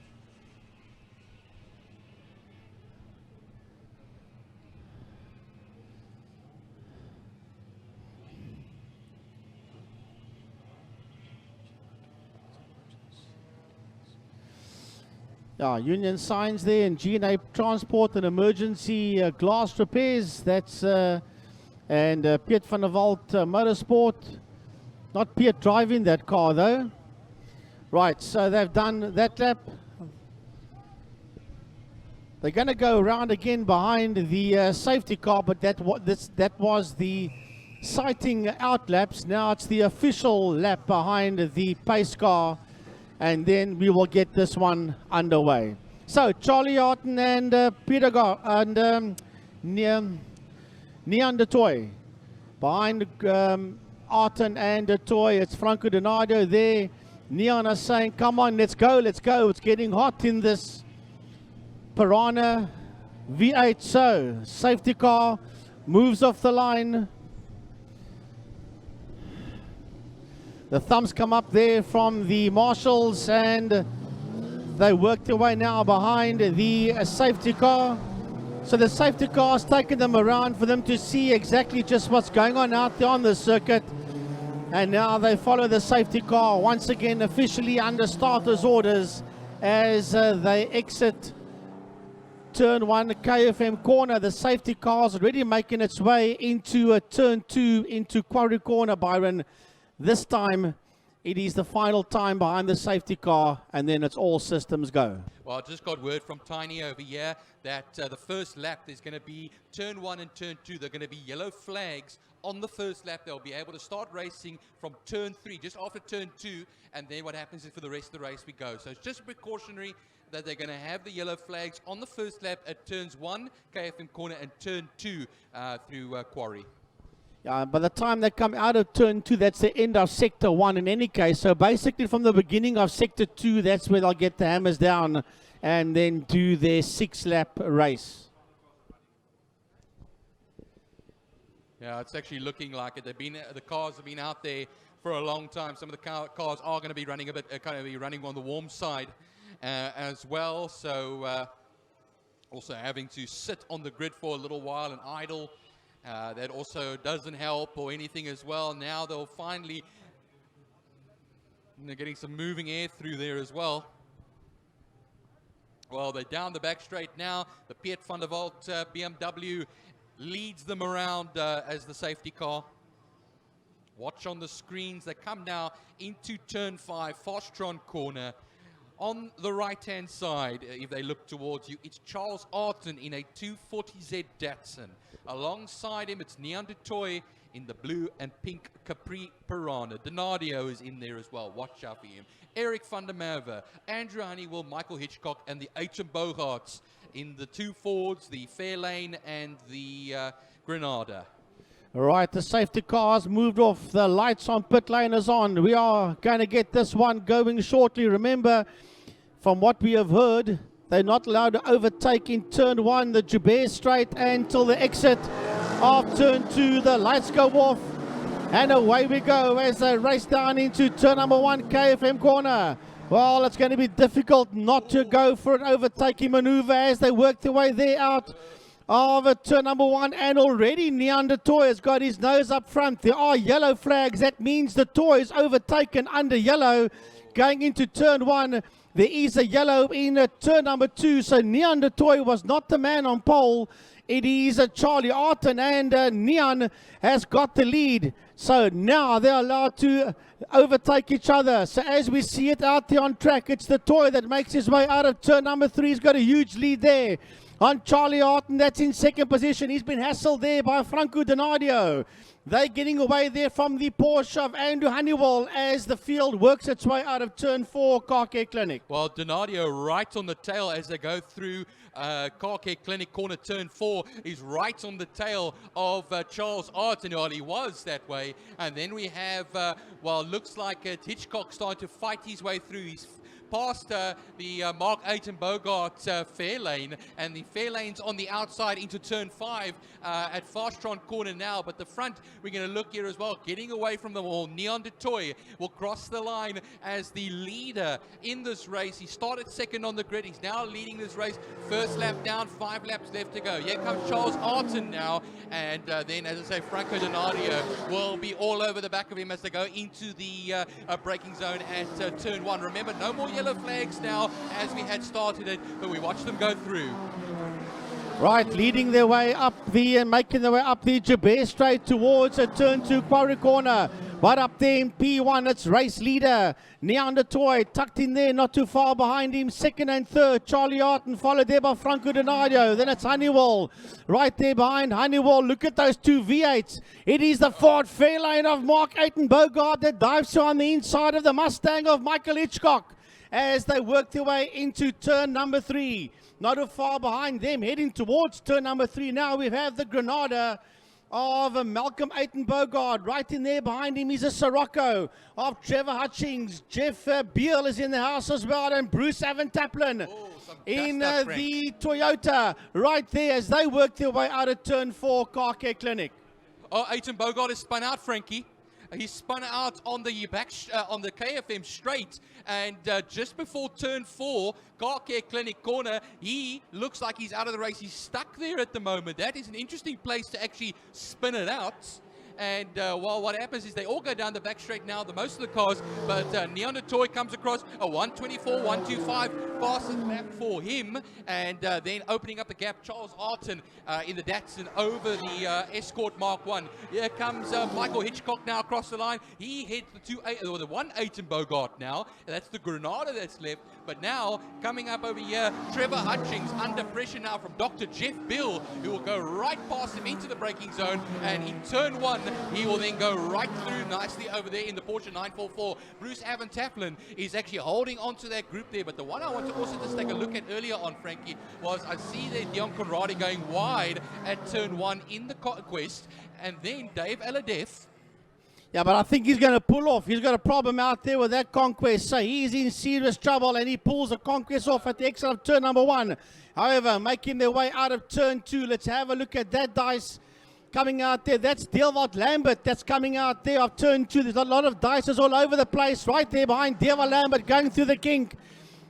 Speaker 3: Union signs there, and G&A Transport and Emergency Glass Repairs. That's and Piet van der Walt Motorsport. Not Piet driving that car though. Right, so they've done that lap. They're going to go around again behind the safety car, but that was the sighting out laps. Now it's the official lap behind the pace car, and then we will get this one underway. So Charlie Arton and Peter and Neon de Toy. Behind Arton and de Toy, it's Franco Donato there. Neon is saying, come on, let's go, let's go. It's getting hot in this Piranha V8. So safety car moves off the line. The thumbs come up there from the marshals, and they work their way now behind the safety car. So the safety car is taking them around for them to see exactly just what's going on out there on the circuit. And now they follow the safety car once again officially under starter's orders as they exit turn 1 KFM corner. The safety car is already making its way into turn 2 into Quarry Corner, Byron. This time, it is the final time behind the safety car, and then it's all systems go.
Speaker 2: Well, I just got word from Tiny over here that the first lap, there's going to be turn 1 and turn 2. They're going to be yellow flags on the first lap. They'll be able to start racing from turn 3, just after turn 2, and then what happens is for the rest of the race we go. So it's just precautionary that they're going to have the yellow flags on the first lap at turns 1, KFM corner, and turn 2 through Quarry.
Speaker 3: By the time they come out of turn 2, that's the end of sector 1 in any case. So basically from the beginning of sector 2, that's where they'll get the hammers down and then do their 6-lap race.
Speaker 2: Yeah, it's actually looking like it. The cars have been out there for a long time. Some of the cars are going to be running a bit, kind of be running on the warm side as well. So also having to sit on the grid for a little while and idle. That also doesn't help or anything as well. Now they'll finally, they're getting some moving air through there as well. Well, they're down the back straight now. The Piet van der Walt BMW leads them around as the safety car. Watch on the screens. They come now into turn 5, Fastron corner. On the right-hand side, if they look towards you, it's Charles Arton in a 240Z Datsun. Alongside him, it's Neon du Toit in the blue and pink Capri Piranha. Donadio is in there as well. Watch out for him. Eric van der Merwe, Andrew Honeywell, Michael Hitchcock, and the H.M. Bogarts in the 2 Fords, the Fairlane and the Granada.
Speaker 3: Right, the safety cars moved off. The lights on pit lane is on. We are going to get this one going shortly. Remember, from what we have heard, they're not allowed to overtake in turn 1, the Joubert Straight, until the exit of turn 2. The lights go off, and away we go as they race down into turn number 1, KFM corner. Well, it's going to be difficult not to go for an overtaking maneuver as they work their way there out of turn number 1, and already Neon du Toit has got his nose up front. There are yellow flags. That means the Toy is overtaken under yellow going into turn 1. There is a yellow in turn number 2, so Neon du Toit was not the man on pole. It is Charlie Arton, and Neon has got the lead. So now they're allowed to overtake each other. So as we see it out there on track, it's the Toy that makes his way out of turn number 3. He's got a huge lead there on Charlie Arton. That's in second position. He's been hassled there by Franco Donadio. They're getting away there from the Porsche of Andrew Honeywell as the field works its way out of turn 4, Car Care Clinic.
Speaker 2: Well, Donadio right on the tail as they go through Car Care Clinic corner turn 4. He's right on the tail of Charles Arton. Well, he was that way. And then we have, well, looks like Hitchcock starting to fight his way through. He's past the Mark 8 and Bogart Fairlane, and the Fairlane's on the outside into turn 5 at Fastron corner now, but the front, we're going to look here as well, getting away from them all. Neon du Toit will cross the line as the leader in this race. He started second on the grid. He's now leading this race. First lap down, 5 laps left to go. Here comes Charles Arton now, and then, as I say, Franco Donadio will be all over the back of him as they go into the braking zone at turn 1. Remember, no more yellow flags now as we had started it, but we watched them go through.
Speaker 3: Right, leading their way up making their way up the Joubert Straight towards a turn 2 Quarry corner. Right up there in P1, it's race leader Neon du Toit, tucked in there, not too far behind him. Second and third, Charlie Arton, followed there by Franco Donadio. Then it's Honeywell, right there behind Honeywell. Look at those 2 V8s. It is the Ford Fairlane of Mark 8 and Bogart that dives on the inside of the Mustang of Michael Hitchcock as they work their way into turn number 3. Not too far behind them, heading towards turn number 3. Now we have the Granada of Malcolm 8 and Bogart. Right in there behind him is a Sirocco of Trevor Hutchings. Jeff Beal is in the house as well, and Bruce Van Taplin in the Toyota right there as they work their way out of turn 4 Car Care Clinic.
Speaker 2: Oh, 8 and Bogart is spun out, Frankie. He spun out on the back on the KFM straight, and just before turn 4, Car Care Clinic corner, he looks like he's out of the race. He's stuck there at the moment. That is an interesting place to actually spin it out. And well, what happens is they all go down the back straight now, the most of the cars, but Neon du Toit comes across a 124, 125, fastest lap for him, and then opening up the gap, Charles Arton in the Datsun over the Escort Mark 1. Here comes Michael Hitchcock now across the line. He hits the 1.8 in Bogart now. That's the Granada that's left, but now coming up over here, Trevor Hutchings under pressure now from Dr. Jeff Bill, who will go right past him into the braking zone, and in turn 1, he will then go right through nicely over there in the Porsche 944. Bruce Van Taplin is actually holding on to that group there, but the one I want to also just take a look at earlier on, Frankie, was I see there Dion Conradi going wide at turn 1 in the Quest, and then Dave Aladef.
Speaker 3: Yeah, but I think he's going to pull off. He's got a problem out there with that Conquest, so he's in serious trouble, and he pulls the Conquest off at the exit of turn number 1. However, making their way out of turn 2. Let's have a look at that dice coming out there. That's Deelwald Lambert that's coming out there of turn 2. There's a lot of dices all over the place. Right there behind Deelwald Lambert going through the kink.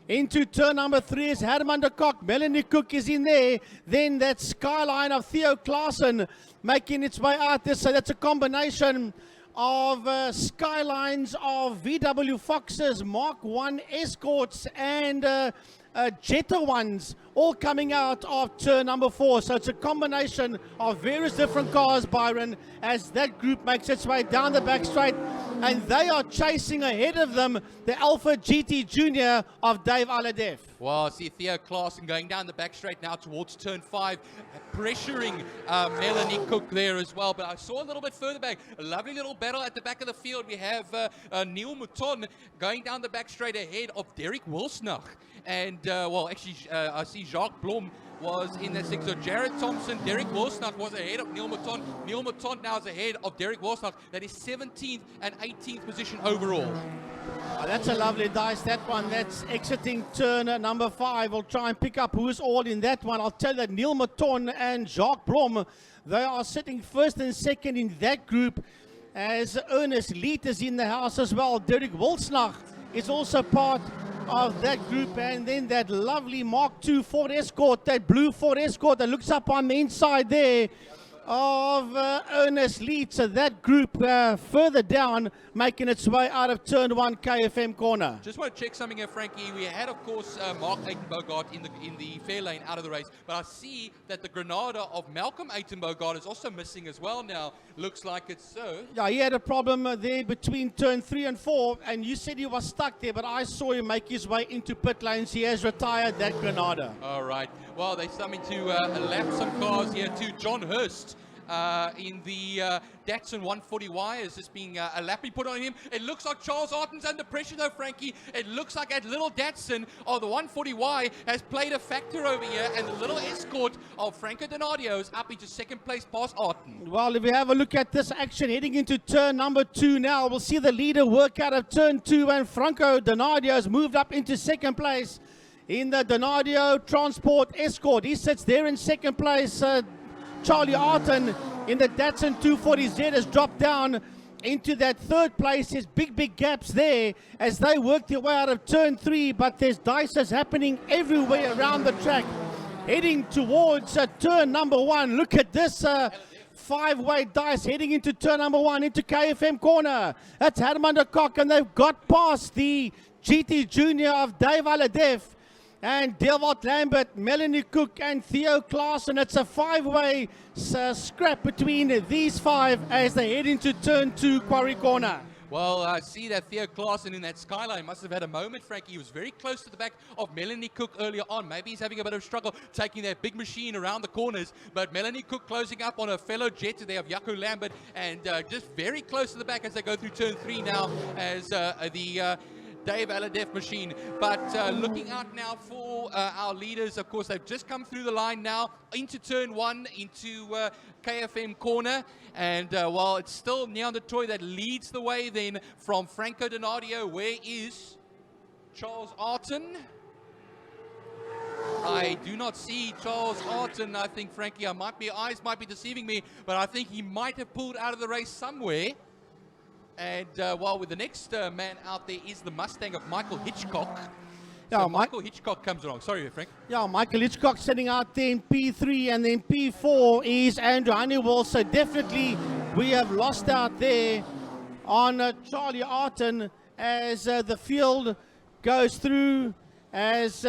Speaker 3: Into turn number 3 is Herman de Kock. Melanie Cook is in there. Then that Skyline of Theo Klaassen making its way out there. So that's a combination of Skylines of VW Foxes, Mark 1 Escorts, and Jetta ones, all coming out of turn number 4. So it's a combination of various different cars, Byron, as that group makes its way down the back straight, and they are chasing ahead of them the Alpha GT Junior of Dave Aladef.
Speaker 2: Well, I see Theo Klaassen going down the back straight now towards turn 5, pressuring Melanie Cook there as well. But I saw a little bit further back, a lovely little battle at the back of the field. We have Neil Mouton going down the back straight ahead of Derek Wilsnach. And, well, actually, I see Jacques Blom was in that sector. So Jared Thompson, Derek Wilsnach was ahead of Neil Mouton. Neil Mouton now is ahead of Derek Wilsnach. That is 17th and 18th position overall.
Speaker 3: Oh, that's a lovely dice, that one. That's exiting turn number 5. We'll try and pick up who's all in that one. I'll tell you that Neil Mouton and Jacques Blom, they are sitting first and second in that group, as Ernest Leet is in the house as well. Derek Wilsnach is also part of that group, and then that lovely Mark II Ford Escort, that blue Ford Escort that looks up on the inside there of Ernest Leet. So that group further down, making its way out of turn 1 KFM corner.
Speaker 2: Just want to check something here, Frankie. We had, of course, Mark Bogart in the fair lane out of the race, but I see that the Granada of Malcolm Bogart is also missing as well now. Looks like it's so.
Speaker 3: Yeah, he had a problem there between turn 3 and 4, and you said he was stuck there, but I saw him make his way into pit lanes. He has retired that Granada.
Speaker 2: All right. Well, they're starting to lap some cars here too. John Hurst in the Datsun 140Y is just being a lap put on him. It looks like Charles Arton's under pressure though, Frankie. It looks like that little Datsun of the 140Y has played a factor over here, and the little Escort of Franco Donadio is up into second place past Arton.
Speaker 3: Well, if we have a look at this action heading into turn number 2 now, we'll see the leader work out of turn 2, and Franco Donadio has moved up into second place in the Donadio Transport Escort. He sits there in second place. Charlie Arton in the Datsun 240Z has dropped down into that third place. There's big gaps there as they work their way out of turn 3, but there's dices happening everywhere around the track heading towards turn number 1. Look at this 5-way dice heading into turn number 1 into KFM corner. That's Herman de Kock, and they've got past the GT Junior of Dave Aladef and Delvart Lambert, Melanie Cook, and Theo Klaassen. It's a 5-way scrap between these 5 as they head into turn 2 Quarry Corner.
Speaker 2: Well, I see that Theo Klaassen in that Skyline must have had a moment, Frankie. He was very close to the back of Melanie Cook earlier on. Maybe he's having a bit of struggle taking that big machine around the corners. But Melanie Cook closing up on a fellow Jetta there of Jaco Lambert, and just very close to the back as they go through turn 3 now as the Dave Aladef machine. But looking out now for our leaders, of course, they've just come through the line now into turn 1, into KFM corner. And while it's still Neon de Toy that leads the way then from Franco Donadio, where is Charles Arton? I do not see Charles Arton. I think, Frankie, eyes might be deceiving me, but I think he might have pulled out of the race somewhere. And while with the next man out there is the Mustang of Michael Hitchcock.
Speaker 3: Yeah,
Speaker 2: So Michael Hitchcock comes along. Sorry, Frank.
Speaker 3: Yeah, Michael Hitchcock sitting out there in P3, and then P4 is Andrew Honeywell. So definitely we have lost out there on Charlie Arton as the field goes through as...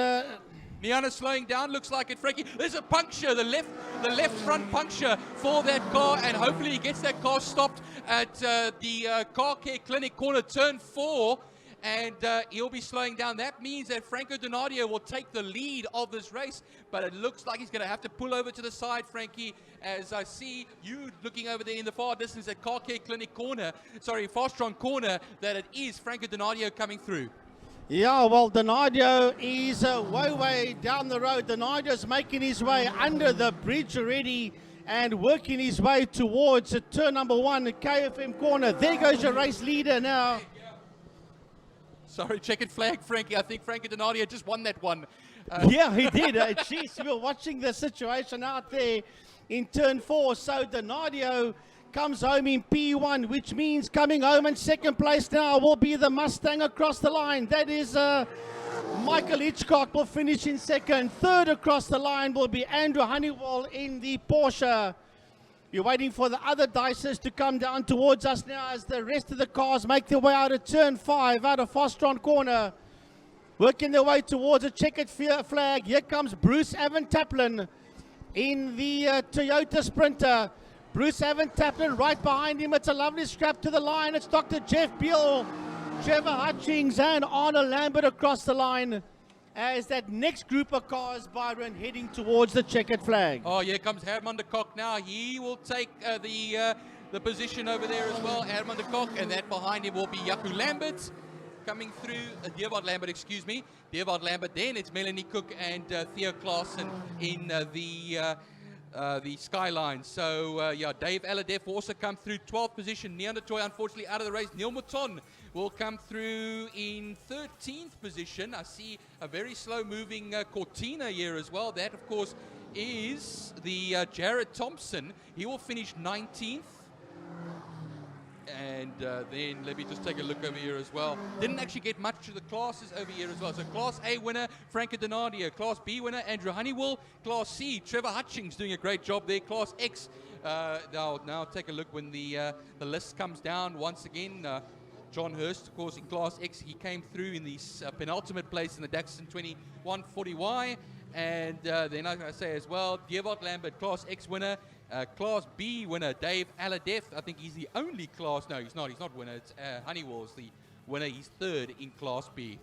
Speaker 2: Neon is slowing down, looks like it, Frankie. There's a puncture, the left front puncture for that car, and hopefully he gets that car stopped at the Car Care Clinic corner, turn 4, and he'll be slowing down. That means that Franco Donadio will take the lead of this race, but it looks like he's going to have to pull over to the side, Frankie, as I see you looking over there in the far distance at Car Care Clinic corner, Fastron corner, that it is Franco Donadio coming through.
Speaker 3: Yeah, well, Donadio is way down the road. Donadio's making his way under the bridge already and working his way towards turn number 1 at KFM corner. There goes your race leader now.
Speaker 2: Sorry, checkered flag, Frankie. I think Franco Donadio just won that one.
Speaker 3: Yeah, he did. Jeez, we were watching the situation out there in turn 4. So Donadio comes home in P1, which means coming home in second place now will be the Mustang across the line. That is Michael Hitchcock will finish in second. Third across the line will be Andrew Honeywell in the Porsche. You're waiting for the other dices to come down towards us now as the rest of the cars make their way out of turn 5, out of Fostron corner. Working their way towards a checkered flag. Here comes Bruce Evan Taplin in the Toyota Sprinter. Bruce Evan Taplin right behind him. It's a lovely scrap to the line. It's Dr. Jeff Beal, Trevor Hutchings and Arnold Lambert across the line as that next group of cars, Byron, heading towards the checkered flag.
Speaker 2: Oh, here comes Herman de Kock now. He will take the position over there as well, Herman de Kock, and that behind him will be Jaco Lambert coming through, Dewald Lambert, excuse me. Dewald Lambert, then it's Melanie Cook and Theo Klaassen in the Skyline. So, yeah, Dave Aladef will also come through 12th position. Neon de Toy, unfortunately, out of the race. Neil Mouton will come through in 13th position. I see a very slow-moving Cortina here as well. That, of course, is the Jared Thompson. He will finish 19th. And then let me just take a look over here as well. Didn't actually get much to the classes over here as well. So Class A winner, Franco Donadio. Class B winner, Andrew Honeywell. Class C, Trevor Hutchings doing a great job there. Class X, now take a look when the list comes down once again. John Hurst, of course, in Class X, he came through in the penultimate place in the Daxton 2140Y. And then, like I say as well, Dewald Lambert, Class X winner. Class B winner, Dave Aladef. I think he's the only class. No, he's not winner. It's Honeywell's the winner. He's third in Class B.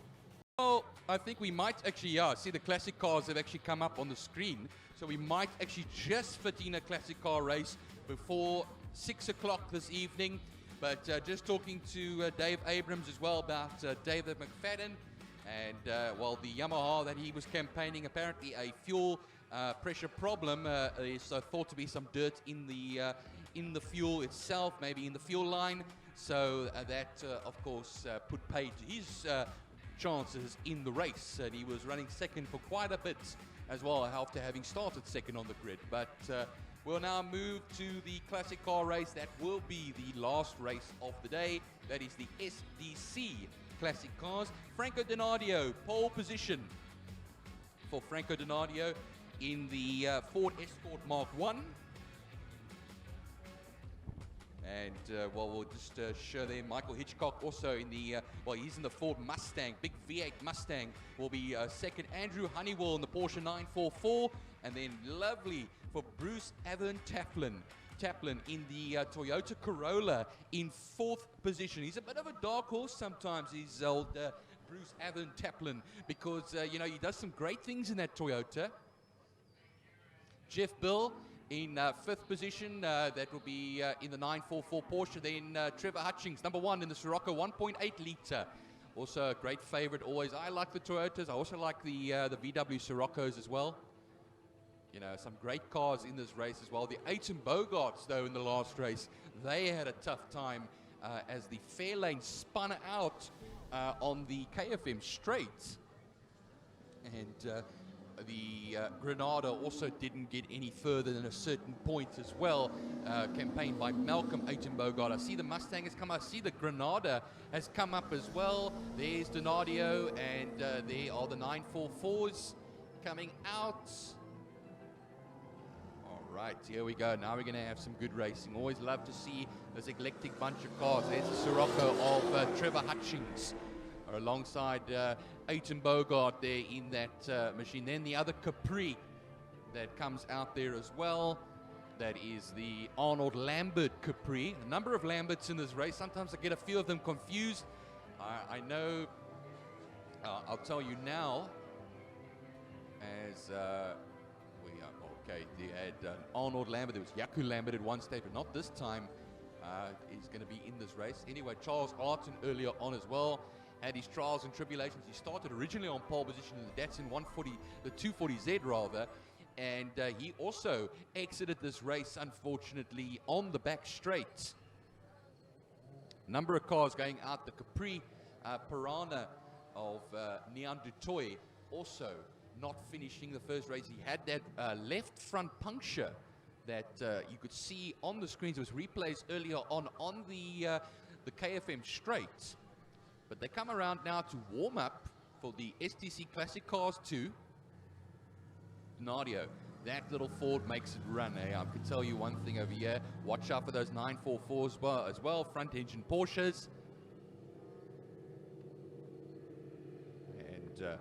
Speaker 2: Well, I think we might actually, see the classic cars have actually come up on the screen. So we might actually just fit in a classic car race before 6 o'clock this evening. But just talking to Dave Abrams as well about David McFadden. And, well, the Yamaha that he was campaigning, apparently a fuel pressure problem. Is thought to be some dirt in the fuel itself, maybe in the fuel line. So that, of course, put paid to his chances in the race. And he was running second for quite a bit as well, after having started second on the grid. But we'll now move to the classic car race. That will be the last race of the day. That is the SDC classic cars. Franco Donadio, pole position for Franco Donadio in the Ford Escort Mark 1. And, well, we'll just show there Michael Hitchcock also in the, well, he's in the Ford Mustang, big V8 Mustang, will be second. Andrew Honeywell in the Porsche 944. And then lovely for Bruce Evan Taplin in the Toyota Corolla in 4th position. He's a bit of a dark horse sometimes, he's old Bruce Evan Taplin, because, you know, he does some great things in that Toyota. Jeff Bill in 5th position, that will be in the 944 Porsche. Then Trevor Hutchings, number 1 in the Sirocco 1.8 litre. Also a great favorite always. I like the Toyotas. I also like the VW Siroccos as well. You know, some great cars in this race as well. The Aiton Bogarts, though, in the last race, they had a tough time as the Fairlane spun out on the KFM straight. And the Granada also didn't get any further than a certain point as well. Campaigned by Malcolm Aiton Bogart. I see the Mustang has come up. I see the Granada has come up as well. There's Donadio, and there are the 944s coming out. Right, here we go. Now we're going to have some good racing. Always love to see this eclectic bunch of cars. There's the Sirocco of Trevor Hutchings alongside Aiton Bogart there in that machine. Then the other Capri that comes out there as well. That is the Arnold Lambert Capri. A number of Lamberts in this race. Sometimes I get a few of them confused. I know, I'll tell you now, as okay, they had Arnold Lambert. There was Jaco Lambert at one stage, but not this time. He's going to be in this race. Anyway, Charles Arton earlier on as well had his trials and tribulations. He started originally on pole position in the Datsun 140, the 240Z rather, and he also exited this race, unfortunately, on the back straight. Number of cars going out. The Capri Piranha of Neon du Toit also not finishing the first race. He had that left front puncture that you could see on the screens. It was replays earlier on the KFM straight. But they come around now to warm up for the SDC Classic Cars 2, Nadio. That little Ford makes it run. Eh? I can tell you one thing over here. Watch out for those 944s as well. Front engine Porsches. And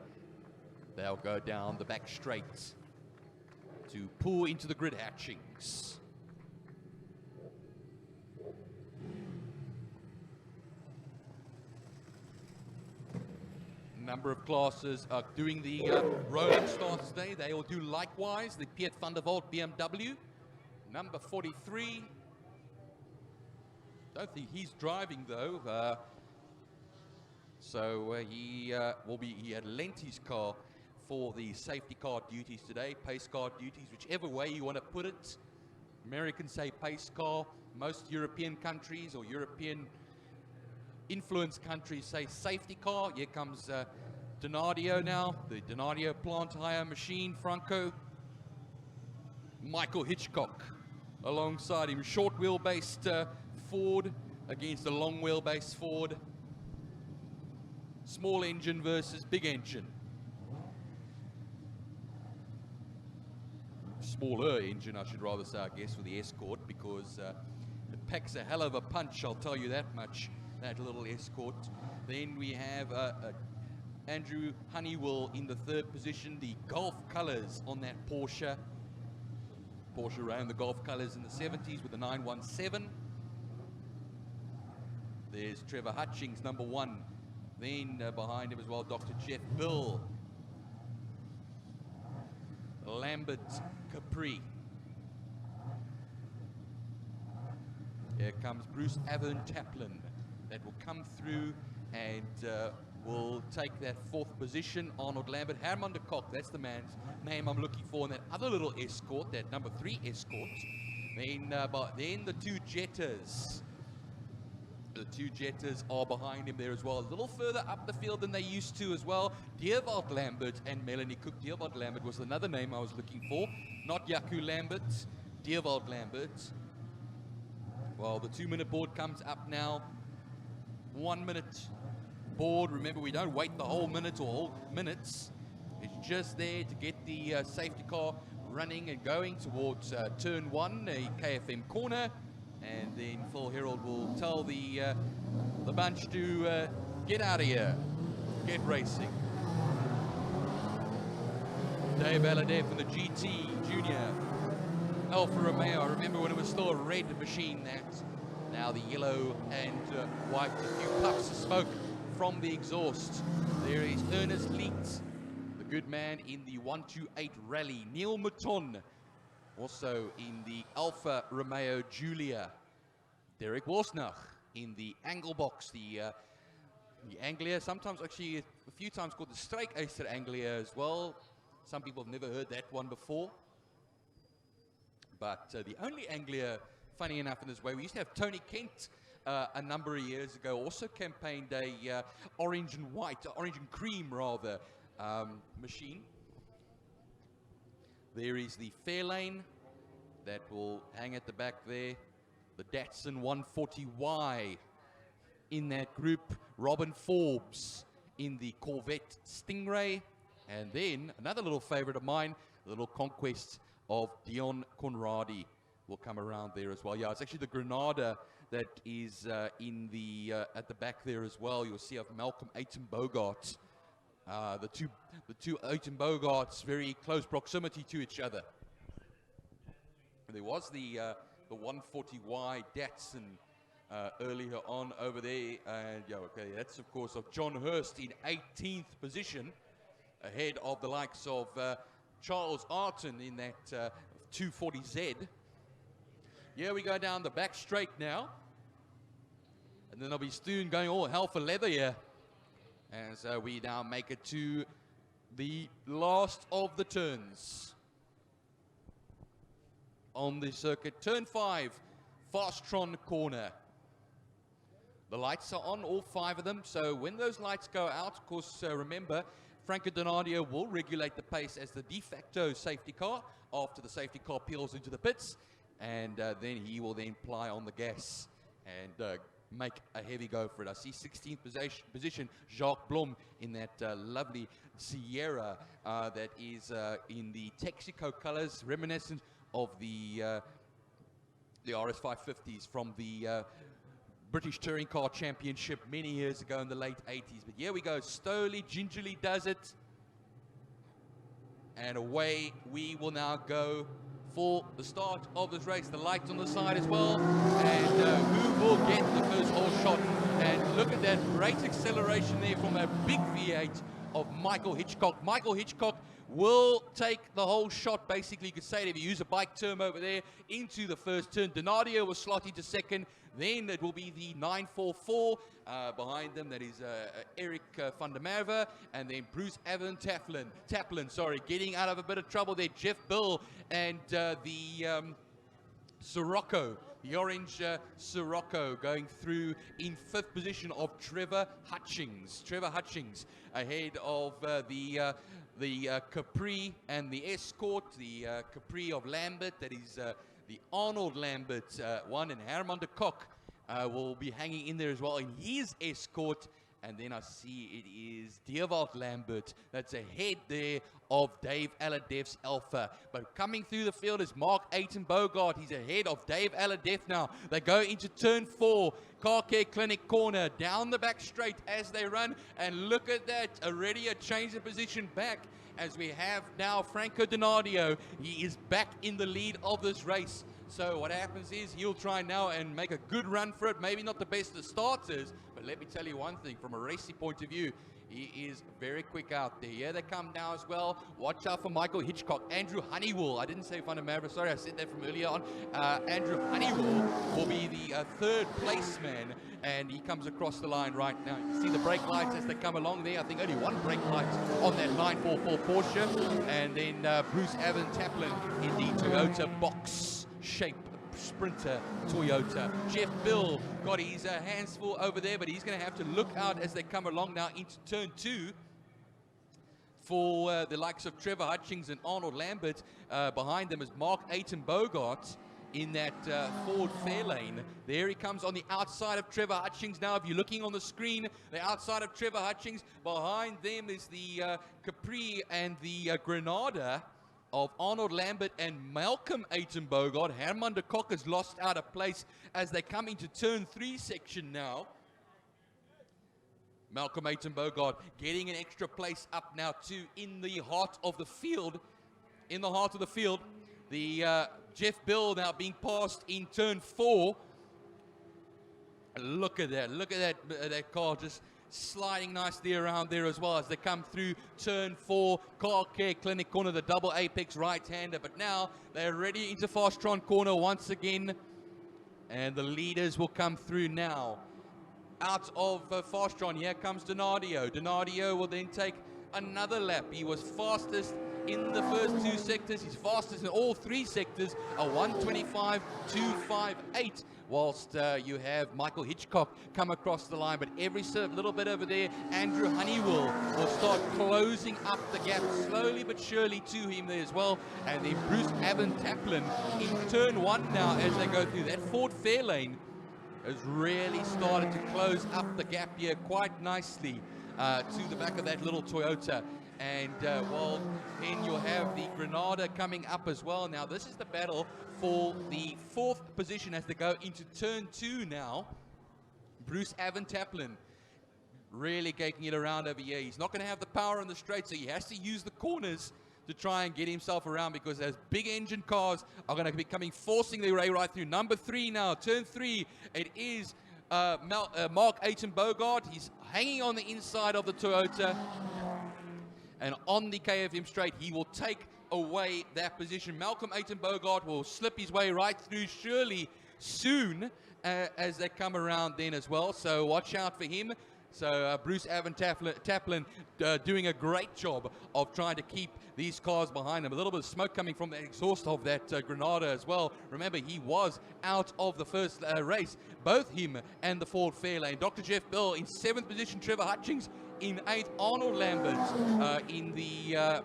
Speaker 2: they'll go down the back straight to pull into the grid hatchings. Number of classes are doing the rolling starts today. They will do likewise. The Piet van der Walt BMW, number 43. Don't think he's driving though. He had lent his car for the safety car duties today, pace car duties, whichever way you want to put it. Americans say pace car. Most European countries or European influence countries say safety car. Here comes Donadio now, the Donadio plant hire machine, Franco. Michael Hitchcock alongside him. Short wheelbase Ford against a long wheelbase Ford. Small engine versus big engine. Smaller engine, I should rather say, I guess, for the Escort, because it packs a hell of a punch, I'll tell you that much. That little Escort. Then we have Andrew Honeywell in the third position. The Golf colors on that Porsche. Porsche ran the Golf colors in the 70s with the 917. There's Trevor Hutchings, number 1. Then behind him as well, Dr. Jeff Bill. Lambert Capri. Here comes Bruce Avern Taplin. That will come through and will take that 4th position. Arnold Lambert, Herman de Kock, that's the man's name I'm looking for in that other little Escort, that number 3 Escort. Then the 2 Jetters. The 2 Jetters are behind him there as well, a little further up the field than they used to as well. Dierwald Lambert and Melanie Cook. Dierwald Lambert was another name I was looking for, not Jaco Lambert, Dierwald Lambert. Well, the 2-minute board comes up now. 1 minute board. Remember, we don't wait the whole minute or whole minutes. It's just there to get the safety car running and going towards turn 1, a KFM corner. And then Phil Herold will tell the bunch to get out of here, get racing. Dave Aladev from the GT Junior Alfa Romeo. I remember when it was still a red machine, that. Now the yellow and white, a few puffs of smoke from the exhaust. There is Ernest Leet, the good man in the 128 rally. Neil Mouton, also in the Alfa Romeo Giulia. Derek Wolsnach in the Anglebox, the Anglia, sometimes actually a few times called the Strike Acer Anglia as well. Some people have never heard that one before. But the only Anglia, funny enough, in this way, we used to have Tony Kent a number of years ago, also campaigned a orange and white, orange and cream rather, machine. There is the Fairlane that will hang at the back there. The Datsun 140Y in that group. Robin Forbes in the Corvette Stingray. And then another little favorite of mine, the little Conquest of Dion Conradi will come around there as well. Yeah, it's actually the Granada that is in the at the back there as well. You'll see of Malcolm Aiton Bogart. The two Aiton Bogarts, very close proximity to each other. And there was the 140Y Datsun earlier on over there. And yeah, okay, that's of course of John Hurst in 18th position, ahead of the likes of Charles Arton in that 240Z. Yeah, we go down the back straight now. And then there'll be Stoon going all hell for leather here. And so we now make it to the last of the turns on the circuit. Turn 5, Fastron corner. The lights are on, all 5 of them. So when those lights go out, of course, remember, Franco Donadio will regulate the pace as the de facto safety car after the safety car peels into the pits. And then he will then ply on the gas and make a heavy go for it. I see 16th position, Jacques Blom in that lovely Sierra that is in the Texaco colors, reminiscent of the RS550s from the British Touring Car Championship many years ago in the late 80s. But here we go, slowly, gingerly does it. And away we will now go for the start of this race. The lights on the side as well. And who will get the first whole shot? And look at that great acceleration there from a big V8 of Michael Hitchcock. Michael Hitchcock will take the whole shot, basically. You could say it if you use a bike term over there, into the first turn. Donadio will slot into second. Then it will be the 944 behind them. That is Eric van der Merwe, and then Bruce Evan Taplin, getting out of a bit of trouble there. Jeff Bill and the Sirocco, the orange Sirocco, going through in 5th position of Trevor Hutchings. Trevor Hutchings ahead of the Capri and the Escort, the Capri of Lambert, that is the Arnold Lambert one, and Herman de Kock will be hanging in there as well in his Escort. And then I see it is Dewald Lambert that's ahead there of Dave Aladef's Alpha. But coming through the field is Mark Aiton Bogart. He's ahead of Dave Aladef now. They go into turn 4, Car Care Clinic corner, down the back straight as they run. And look at that, already a change of position back as we have now Franco Donadio. He is back in the lead of this race. So what happens is he'll try now and make a good run for it. Maybe not the best of starters, but let me tell you one thing, from a racing point of view, he is very quick out there. Here they come now as well. Watch out for Michael Hitchcock. Andrew Honeywell. I didn't say Van der Merwe. Sorry, I said that from earlier on. Andrew Honeywell will be the 3rd place man, and he comes across the line right now. You can see the brake lights as they come along there. I think only one brake light on that 944 Porsche. And then Bruce Evan Taplin in the Toyota box shape Sprinter Toyota. Jeff Bill got his hands full over there, but he's going to have to look out as they come along now into turn 2 for the likes of Trevor Hutchings and Arnold Lambert. Behind them is Mark Aiton Bogart in that Ford Fairlane. There he comes on the outside of Trevor Hutchings now. If you're looking on the screen, the outside of Trevor Hutchings. Behind them is the Capri and the Granada of Arnold Lambert and Malcolm Aiton Bogart. Herman de Kock has lost out of place as they come into turn 3 section now. Malcolm Aiton Bogart getting an extra place up now too in the heart of the field. In the heart of the field. The Jeff Bill now being passed in turn 4. Look at that. Look at that car just sliding nicely around there as well as they come through turn 4, Car Care Clinic corner, the double apex right-hander. But now they're ready into Fastron corner once again, and the leaders will come through now. Out of Fastron, here comes Donadio. Donadio will then take another lap. He was fastest in the first 2 sectors. He's fastest in all 3 sectors, a 1:25.258. Whilst you have Michael Hitchcock come across the line. But every little bit over there, Andrew Honeywell will start closing up the gap slowly but surely to him there as well. And then Bruce Evan Taplin in turn 1 now as they go through. That Ford Fairlane has really started to close up the gap here quite nicely to the back of that little Toyota. And well, then you'll have the Granada coming up as well. Now this is the battle for the 4th position as they go into turn 2 now. Bruce Evan Taplin really taking it around over here. He's not going to have the power on the straight, so he has to use the corners to try and get himself around, because those big engine cars are going to be forcing their way right through. Number 3 now, turn 3. It is Mark Aiton Bogart. He's hanging on the inside of the Toyota. And on the KFM straight, he will take away that position. Malcolm Aiton Bogart will slip his way right through surely soon as they come around then as well. So watch out for him. So Bruce Evan Taplin doing a great job of trying to keep these cars behind him. A little bit of smoke coming from the exhaust of that Granada as well. Remember, he was out of the first race. Both him and the Ford Fairlane. Dr. Jeff Bill in 7th position. Trevor Hutchings in 8th. Arnold Lambert in the...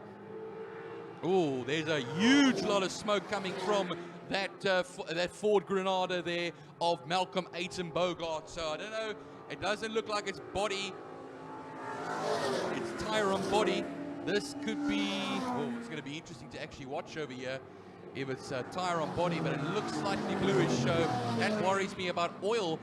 Speaker 2: there's a huge lot of smoke coming from that Ford Granada there of Malcolm Aiton Bogart. So I don't know, it doesn't look like it's body, it's tire on body. This could be, oh, it's going to be interesting to actually watch over here if it's tire on body, but it looks slightly bluish, so that worries me about oil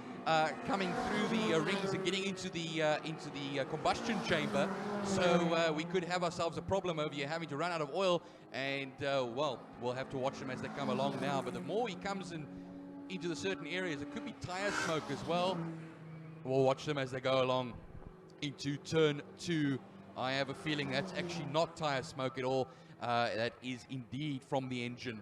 Speaker 2: coming through the rings and getting into the combustion chamber. So we could have ourselves a problem over here, having to run out of oil, and well, we'll have to watch them as they come along now. But the more he comes into the certain areas, it could be tire smoke as well. We'll watch them as they go along into turn 2. I have a feeling that's actually not tire smoke at all. That is indeed from the engine.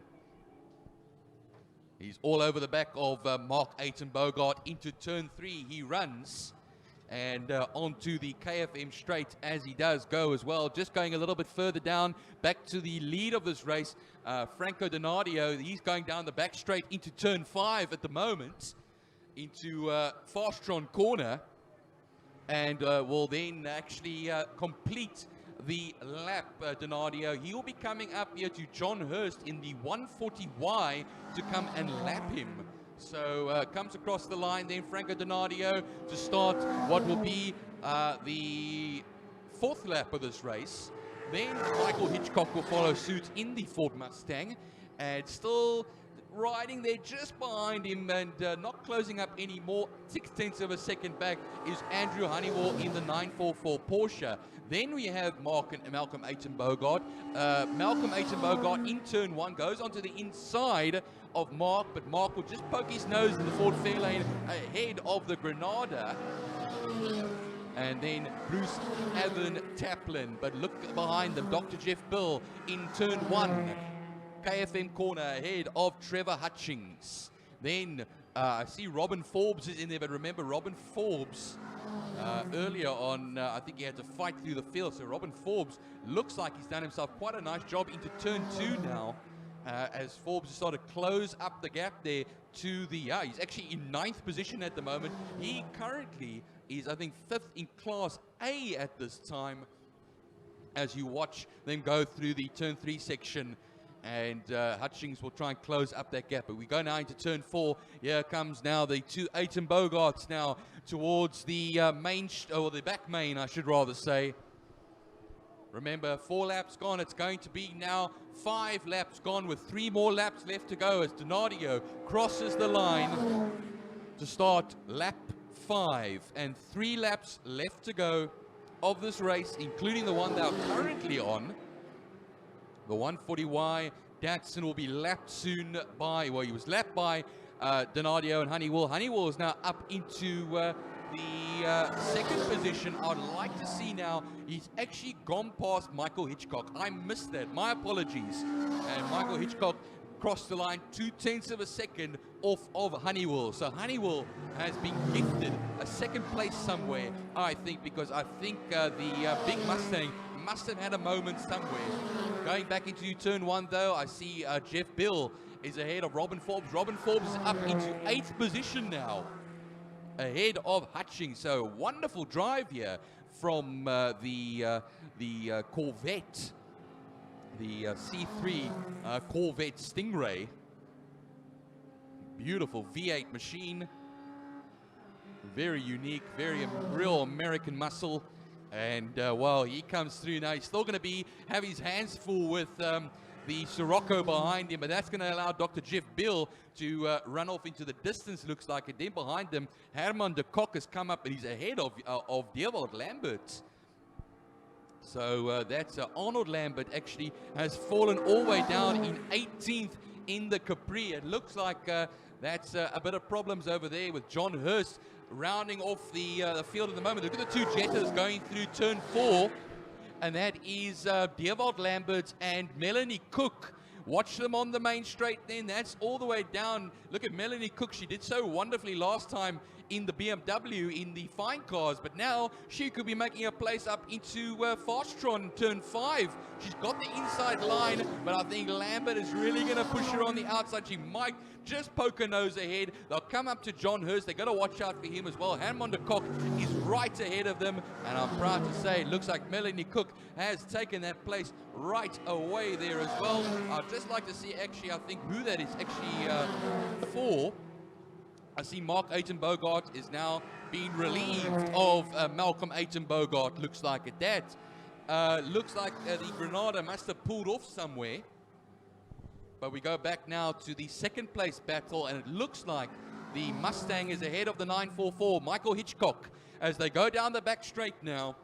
Speaker 2: He's all over the back of Mark Aiton Bogart. Into turn 3 he runs, and onto the KFM straight as he does go as well. Just going a little bit further down, back to the lead of this race, Franco Donadio. He's going down the back straight into turn 5 at the moment, into Fastron corner, and will then actually complete the lap. Donadio, he will be coming up here to John Hurst in the 140Y to come and lap him. So comes across the line then Franco Donadio to start what will be the 4th lap of this race. Then Michael Hitchcock will follow suit in the Ford Mustang, and still riding there just behind him and not closing up any more, 0.6 of a second back, is Andrew Honeywell in the 944 Porsche. Then we have Malcolm Aiton Bogart. Malcolm Aiton Bogart in turn 1 goes onto the inside of Mark, but Mark will just poke his nose in the Ford Fairlane ahead of the Granada. And then Bruce Evan Taplin, but look behind them, Dr. Jeff Bill in turn 1. KFM corner ahead of Trevor Hutchings. Then I see Robin Forbes is in there, but remember Robin Forbes earlier on, I think he had to fight through the field. So Robin Forbes looks like he's done himself quite a nice job into turn 2 now, as Forbes has started to close up the gap there to the, he's actually in 9th position at the moment. He currently is, I think, 5th in Class A at this time, as you watch them go through the turn 3 section. And Hutchings will try and close up that gap. But we go now into turn 4. Here comes now the 2 Aiton Bogarts now towards the main, or the back main, I should rather say. Remember, 4 laps gone. It's going to be now 5 laps gone with 3 more laps left to go as Donadio crosses the line to start lap 5. And 3 laps left to go of this race, including the one they're currently on. The 140Y Datsun will be lapped soon by, well, he was lapped by Donadio and Honeywell. Honeywell is now up into the 2nd position. I'd like to see now, he's actually gone past Michael Hitchcock. I missed that, my apologies. And Michael Hitchcock crossed the line 0.2 of a second off of Honeywell. So Honeywell has been gifted a 2nd place somewhere, I think, because I think the big Mustang must have had a moment somewhere. Going back into turn 1 though, I see Jeff Bill is ahead of Robin Forbes. Robin Forbes is up into 8th position now, ahead of Hutchings. So wonderful drive here from the Corvette, the C3 Corvette Stingray. Beautiful V8 machine, very unique, very real American muscle. And well, he comes through now. He's still going to have his hands full with the Sirocco behind him, but that's going to allow Dr. Jeff Bill to run off into the distance, looks like it. Then behind them, Herman de Kock has come up, and he's ahead of Dewald Lambert. So that's Arnold Lambert actually has fallen all the way down in 18th in the Capri. It looks like that's a bit of problems over there with John Hurst rounding off the field at the moment. Look at the 2 Jettas going through turn 4, and that is Dewald Lambert and Melanie Cook. Watch them on the main straight then. That's all the way down. Look at Melanie Cook. She did so wonderfully last time in the BMW in the fine cars, but now she could be making a place up into Fastron turn 5. She's got the inside line, but I think Lambert is really going to push her on the outside. She might just poke her nose ahead. They'll come up to John Hurst. They've got to watch out for him as well. Herman de Kock is right ahead of them, and I'm proud to say it looks like Melanie Cook has taken that place right away there as well. I'd just like to see actually, I think, who that is actually for. I see Mark Aiton Bogart is now being relieved of Malcolm Aiton Bogart. Looks like it. That looks like the Granada must have pulled off somewhere. But we go back now to the second place battle, and it looks like the Mustang is ahead of the 944, Michael Hitchcock, as they go down the back straight now.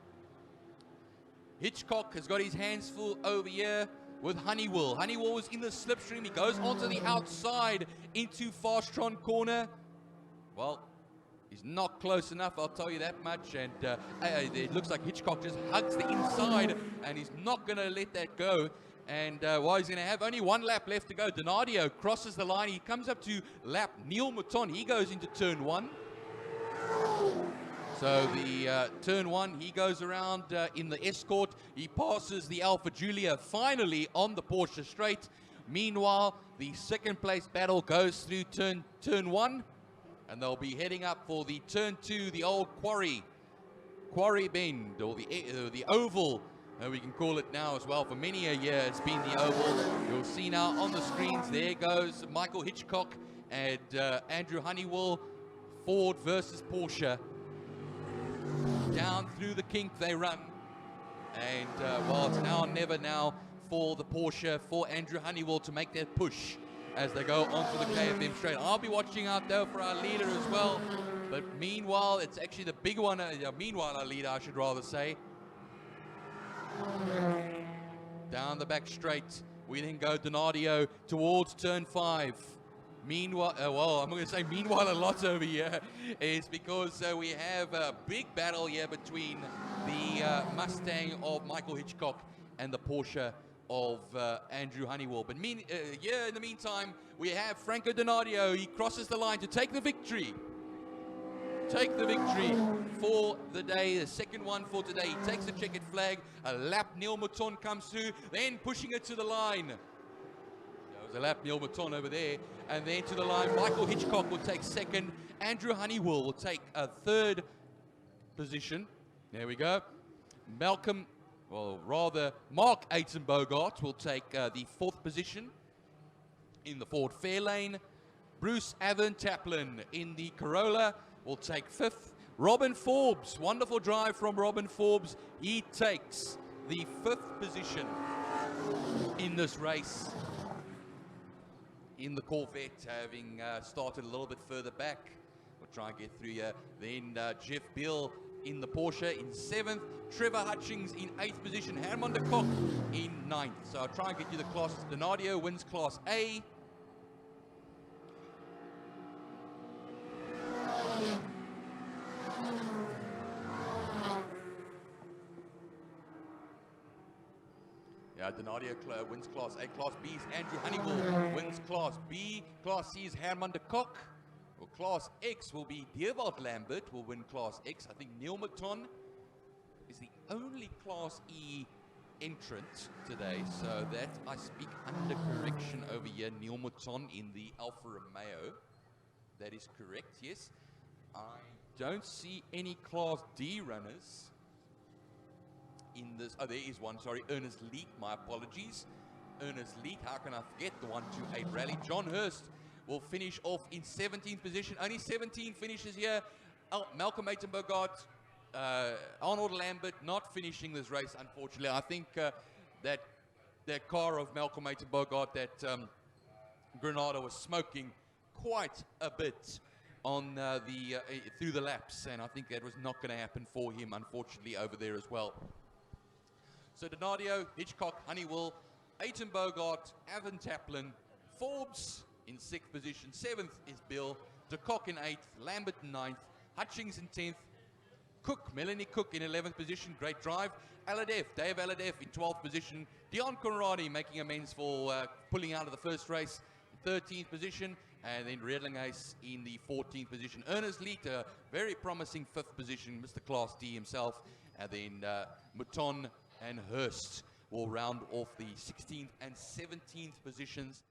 Speaker 2: Hitchcock has got his hands full over here with Honeywell. Honeywell was in the slipstream. He goes onto the outside into Fastron corner. Well, he's not close enough, I'll tell you that much. And it looks like Hitchcock just hugs the inside, and he's not going to let that go. And while he's going to have only one lap left to go, Donadio crosses the line. He comes up to lap Neil Mouton. He goes into turn 1. So the turn 1, he goes around in the Escort. He passes the Alpha Giulia finally on the Porsche straight. Meanwhile, the second place battle goes through turn 1. And they'll be heading up for the turn 2, the old quarry bend, or the oval. We can call it now as well. For many a year, it's been the oval. You'll see now on the screens, there goes Michael Hitchcock and Andrew Honeywell, Ford versus Porsche. Down through the kink they run. And, well, it's now or never now for the Porsche, for Andrew Honeywell to make that push as they go onto the KFM straight. I'll be watching out, though, for our leader as well. But meanwhile, it's actually the big one. Meanwhile, our leader, I should rather say. Down the back straight, we then go Donadio towards turn 5. Meanwhile, well, I'm going to say meanwhile a lot over here, is because we have a big battle here between the Mustang of Michael Hitchcock and the Porsche of Andrew Honeywell. But in the meantime, we have Franco Donadio. He crosses the line to take the victory. Take the victory for the day, the second one for today. He takes the checkered flag. A lap Neil Mouton comes through, then pushing it to the line. There was a lap Neil Mouton over there, and then to the line. Michael Hitchcock will take second. Andrew Honeywell will take a third position. There we go. Mark Aiton Bogart will take the fourth position in the Ford Fairlane. Bruce Avon Taplin in the Corolla will take 5th. Robin Forbes, wonderful drive from Robin Forbes. He takes the 5th position in this race in the Corvette, having started a little bit further back. We'll try and get through here. Then Jeff Bill in the Porsche in 7th. Trevor Hutchings in 8th position. Herman de Kock in 9th. So I'll try and get you the classes. Donadio wins Class A. Yeah, Donadio wins Class A. Class B is Andrew Honeywell wins Class B. Class C is Herman de Kock. Well, Class X will be Dierwald Lambert will win Class X. I think Neil Mouton is the only Class E entrant today. So that I speak under correction over here. Neil Mouton in the Alfa Romeo. That is correct, yes. I don't see any Class D runners in this. Oh, there is one, sorry. Ernest Leek, my apologies. Ernest Leek, how can I forget the 128 rally? John Hurst will finish off in 17th position. Only 17 finishes here. Malcolm Aiton Bogart, Arnold Lambert not finishing this race, unfortunately. I think that car of Malcolm Aiton Bogart, that Granada, was smoking quite a bit on through the laps, and I think that was not going to happen for him, unfortunately, over there as well. So Donadio, Hitchcock, Honeywell, Aiton Bogart, Avon Taplin, Forbes in 6th position. 7th is Bill, de Kock in 8th, Lambert in 9th, Hutchings in 10th, Cook, Melanie Cook in 11th position, great drive. Dave Aladev in 12th position. Dion Conradi making amends for pulling out of the first race, 13th position. And then Redlinghuyse in the 14th position. Ernest Leiter, very promising 5th position, Mr. Class D himself. And then Mouton and Hurst will round off the 16th and 17th positions.